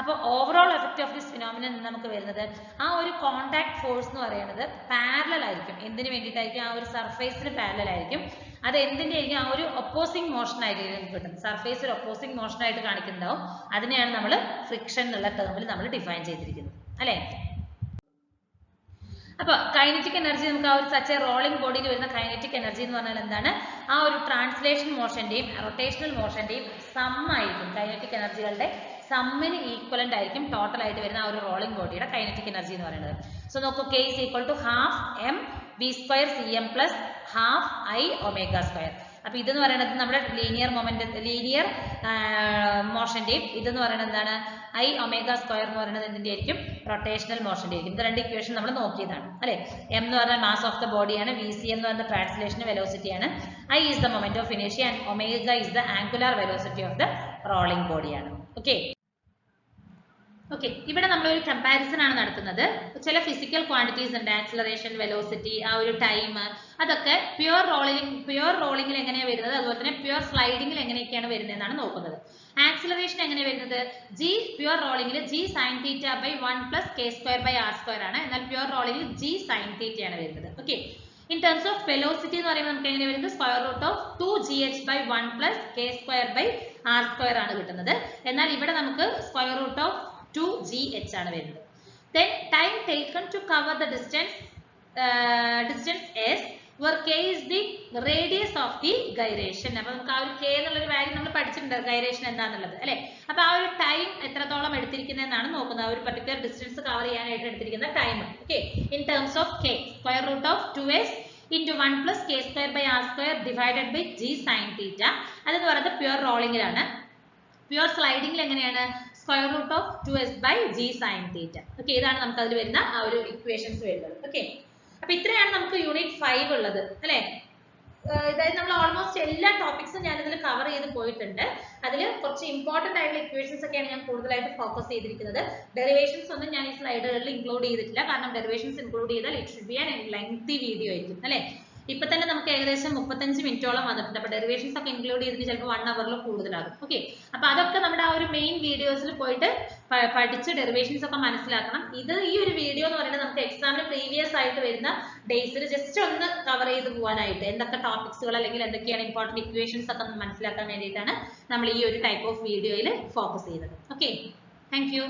അപ്പോൾ overall effect of this phenomenon നമുക്ക് വരുന്നത് ആ ഒരു കോണ്ടാക്ട് ഫോഴ്സ് എന്ന് പറയുന്നത് പാരലൽ ആയിരിക്കും. എന്തിനു വേണ്ടിയിട്ടായിരിക്കും? ആ ഒരു സർഫേസിന് പാരലൽ ആയിരിക്കും. അത് എന്തിന്റെ ആയിരിക്കും? ആ ഒരു ഒപ്പോസിംഗ് മോഷൻ ആയിരിക്കും കിട്ടുന്നത്. സർഫേസ് ഒരു ഒപ്പോസിംഗ് മോഷൻ ആയിട്ട് കാണിക്കുന്നുണ്ടാവും. അതിനെയാണ് നമ്മൾ ഫ്രിക്ഷൻ എന്നുള്ള ടേമിൽ നമ്മൾ ഡിഫൈൻ ചെയ്തിരിക്കുന്നത്. അല്ലെ, അപ്പോൾ കൈനറ്റിക് എനർജി നമുക്ക് ആ ഒരു സച്ച് എ റോളിംഗ് ബോഡിയിൽ വരുന്ന കൈനറ്റിക് എനർജി എന്ന് പറഞ്ഞാൽ എന്താണ്? ആ ഒരു ട്രാൻസ്ലേഷൻ മോഷന്റെയും റൊട്ടേഷണൽ മോഷന്റെയും സം ആയിരിക്കും. കൈനറ്റിക് എനർജികളുടെ സമ്മിന് ഈക്വലന്റ് ആയിരിക്കും ടോട്ടൽ ആയിട്ട് വരുന്ന ആ ഒരു റോളിംഗ് ബോഡിയുടെ കൈനറ്റിക് എനർജി എന്ന് പറയുന്നത്. സോ നോക്കൂ, K is equal to half m v square cm plus half I omega square. അപ്പോൾ ഇതെന്ന് പറയുന്നത് നമ്മുടെ ലീനിയർ ലീനിയർ മോഷന്റെയും ഇതെന്ന് പറയുന്നത് എന്താണ്? I omega square എന്ന് പറയുന്നത് എന്തിന്റെ ആയിരിക്കും? റൊട്ടേഷണൽ മോഷന്റെ ആയിരിക്കും. ഇത് രണ്ട് ഇക്വേഷൻ നമ്മൾ നോക്കിയതാണ് അല്ലെ. m എന്ന് പറഞ്ഞാൽ മാസ് ഓഫ് ദ ബോഡിയാണ്, vc എന്ന് പറയുന്നത് ട്രാൻസ്ലേഷൻ വെലോസിറ്റി ആണ്, I is the moment of inertia and omega is the angular velocity of the rolling body ആണ്. ഓക്കെ, ഓക്കെ, ഇവിടെ നമ്മൾ ഒരു കമ്പാരിസൺ ആണ് നടത്തുന്നത്. ചില ഫിസിക്കൽ ക്വാണ്ടിറ്റീസ് ഉണ്ട്, ആക്സിലറേഷൻ, വെലോസിറ്റി, ആ ഒരു ടൈം, അതൊക്കെ പ്യുവർ റോളിംഗിൽ എങ്ങനെയാണ് വരുന്നത്, അതുപോലെ തന്നെ പ്യുവർ സ്ലൈഡിംഗിൽ എങ്ങനെയൊക്കെയാണ് വരുന്നതെന്നാണ് നോക്കുന്നത്. ആക്സിലറേഷൻ എങ്ങനെ വരുന്നത്? ജി പ്യുവർ റോളിംഗിൽ g sine theta by 1 plus k square by r square ആണ്. എന്നാൽ പ്യുവർ റോളിംഗിൽ ജി സൈൻ തീറ്റ ആണ് വരുന്നത്. Okay, in terms of velocity എന്ന് പറയുമ്പോൾ നമുക്ക് എങ്ങനെ വരുന്നത്? Square root of 2gh by 1 plus k square by r square ആണ് കിട്ടുന്നത്. എന്നാൽ ഇവിടെ നമുക്ക് സ്ക്വയർ റൂട്ട് ഓഫ് 2gh ആണ് വരുന്നത്. Then time taken to cover the distance s where k is the radius of the gyration. അപ്പോൾ നമുക്ക് ആ ഒരു k എന്നുള്ളൊരു വാല്യൂ നമ്മൾ പഠിച്ചിട്ടുണ്ട്, ഗൈറേഷൻ എന്താണെന്നുള്ളത് അല്ലെ. അപ്പോൾ ആ ഒരു ടൈം എത്രത്തോളം എടുത്തിരിക്കുന്നതെന്നാണ് നോക്കുന്നത്, ആ ഒരു പർട്ടിക്കുലർ ഡിസ്റ്റൻസ് കവർ ചെയ്യാനായിട്ട് എടുത്തിരിക്കുന്ന time. Okay, in terms of k, square root of 2s into 1 plus k square by r square divided by g sin theta. അതെന്ന് പറയുന്നത് പ്യുവർ റോളിംഗിലാണ്. പ്യുവർ സ്ലൈഡിംഗിൽ എങ്ങനെയാണ് square root of 2s by g sin theta. Okay, ഇതാണ് നമുക്ക് അതിൽ വരുന്ന ആ ഒരു ഇക്വേഷൻസ് വരുന്നത്. ഓക്കെ, അപ്പൊ ഇത്രയാണ് നമുക്ക് യൂണിറ്റ് 5 ഉള്ളത് അല്ലെ. അതായത് നമ്മൾ ഓൾമോസ്റ്റ് എല്ലാ ടോപ്പിക്സും ഞാൻ ഇതിൽ കവർ ചെയ്ത് പോയിട്ടുണ്ട്. അതിൽ കുറച്ച് ഇമ്പോർട്ടന്റ് ആയിട്ടുള്ള ഇക്വേഷൻസ് ഒക്കെയാണ് ഞാൻ കൂടുതലായിട്ട് ഫോക്കസ് ചെയ്തിരിക്കുന്നത്. ഡെറിവേഷൻസ് ഒന്നും ഞാൻ ഈ സ്ലൈഡുകളിൽ ഇൻക്ലൂഡ് ചെയ്തിട്ടില്ല, കാരണം ഡെറിവേഷൻസ് ഇൻക്ലൂഡ് ചെയ്താൽ it should be an lengthy video ആയിരിക്കും അല്ലെ. ഇപ്പൊ തന്നെ നമുക്ക് ഏകദേശം 35 മിനിറ്റോളം വന്നിട്ടുണ്ട്. അപ്പൊ ഡെറിവേഷൻസ് ഒക്കെ ഇൻക്ലൂഡ് ചെയ്തിട്ട് ചിലപ്പോൾ 1 hourൽ കൂടുതലാകും. ഓക്കെ, അപ്പൊ അതൊക്കെ നമ്മുടെ ആ ഒരു മെയിൻ വീഡിയോസിൽ പോയിട്ട് പഠിച്ച് ഡെറിവേഷൻസ് ഒക്കെ മനസ്സിലാക്കണം. ഈ ഒരു വീഡിയോ എന്ന് പറയുന്നത് നമുക്ക് എക്സാമിന് പ്രീവിയസ് ആയിട്ട് വരുന്ന ഡേയ്സിൽ ജസ്റ്റ് ഒന്ന് കവർ ചെയ്ത് പോകാനായിട്ട്, എന്തൊക്കെ ടോപ്പിക്സുകൾ അല്ലെങ്കിൽ എന്തൊക്കെയാണ് ഇമ്പോർട്ടന്റ് ഇക്വേഷൻസ് ഒക്കെ മനസ്സിലാക്കാൻ വേണ്ടിയിട്ടാണ് നമ്മൾ ഈ ഒരു ടൈപ്പ് ഓഫ് വീഡിയോയിൽ ഫോക്കസ് ചെയ്തത്. Okay, thank you.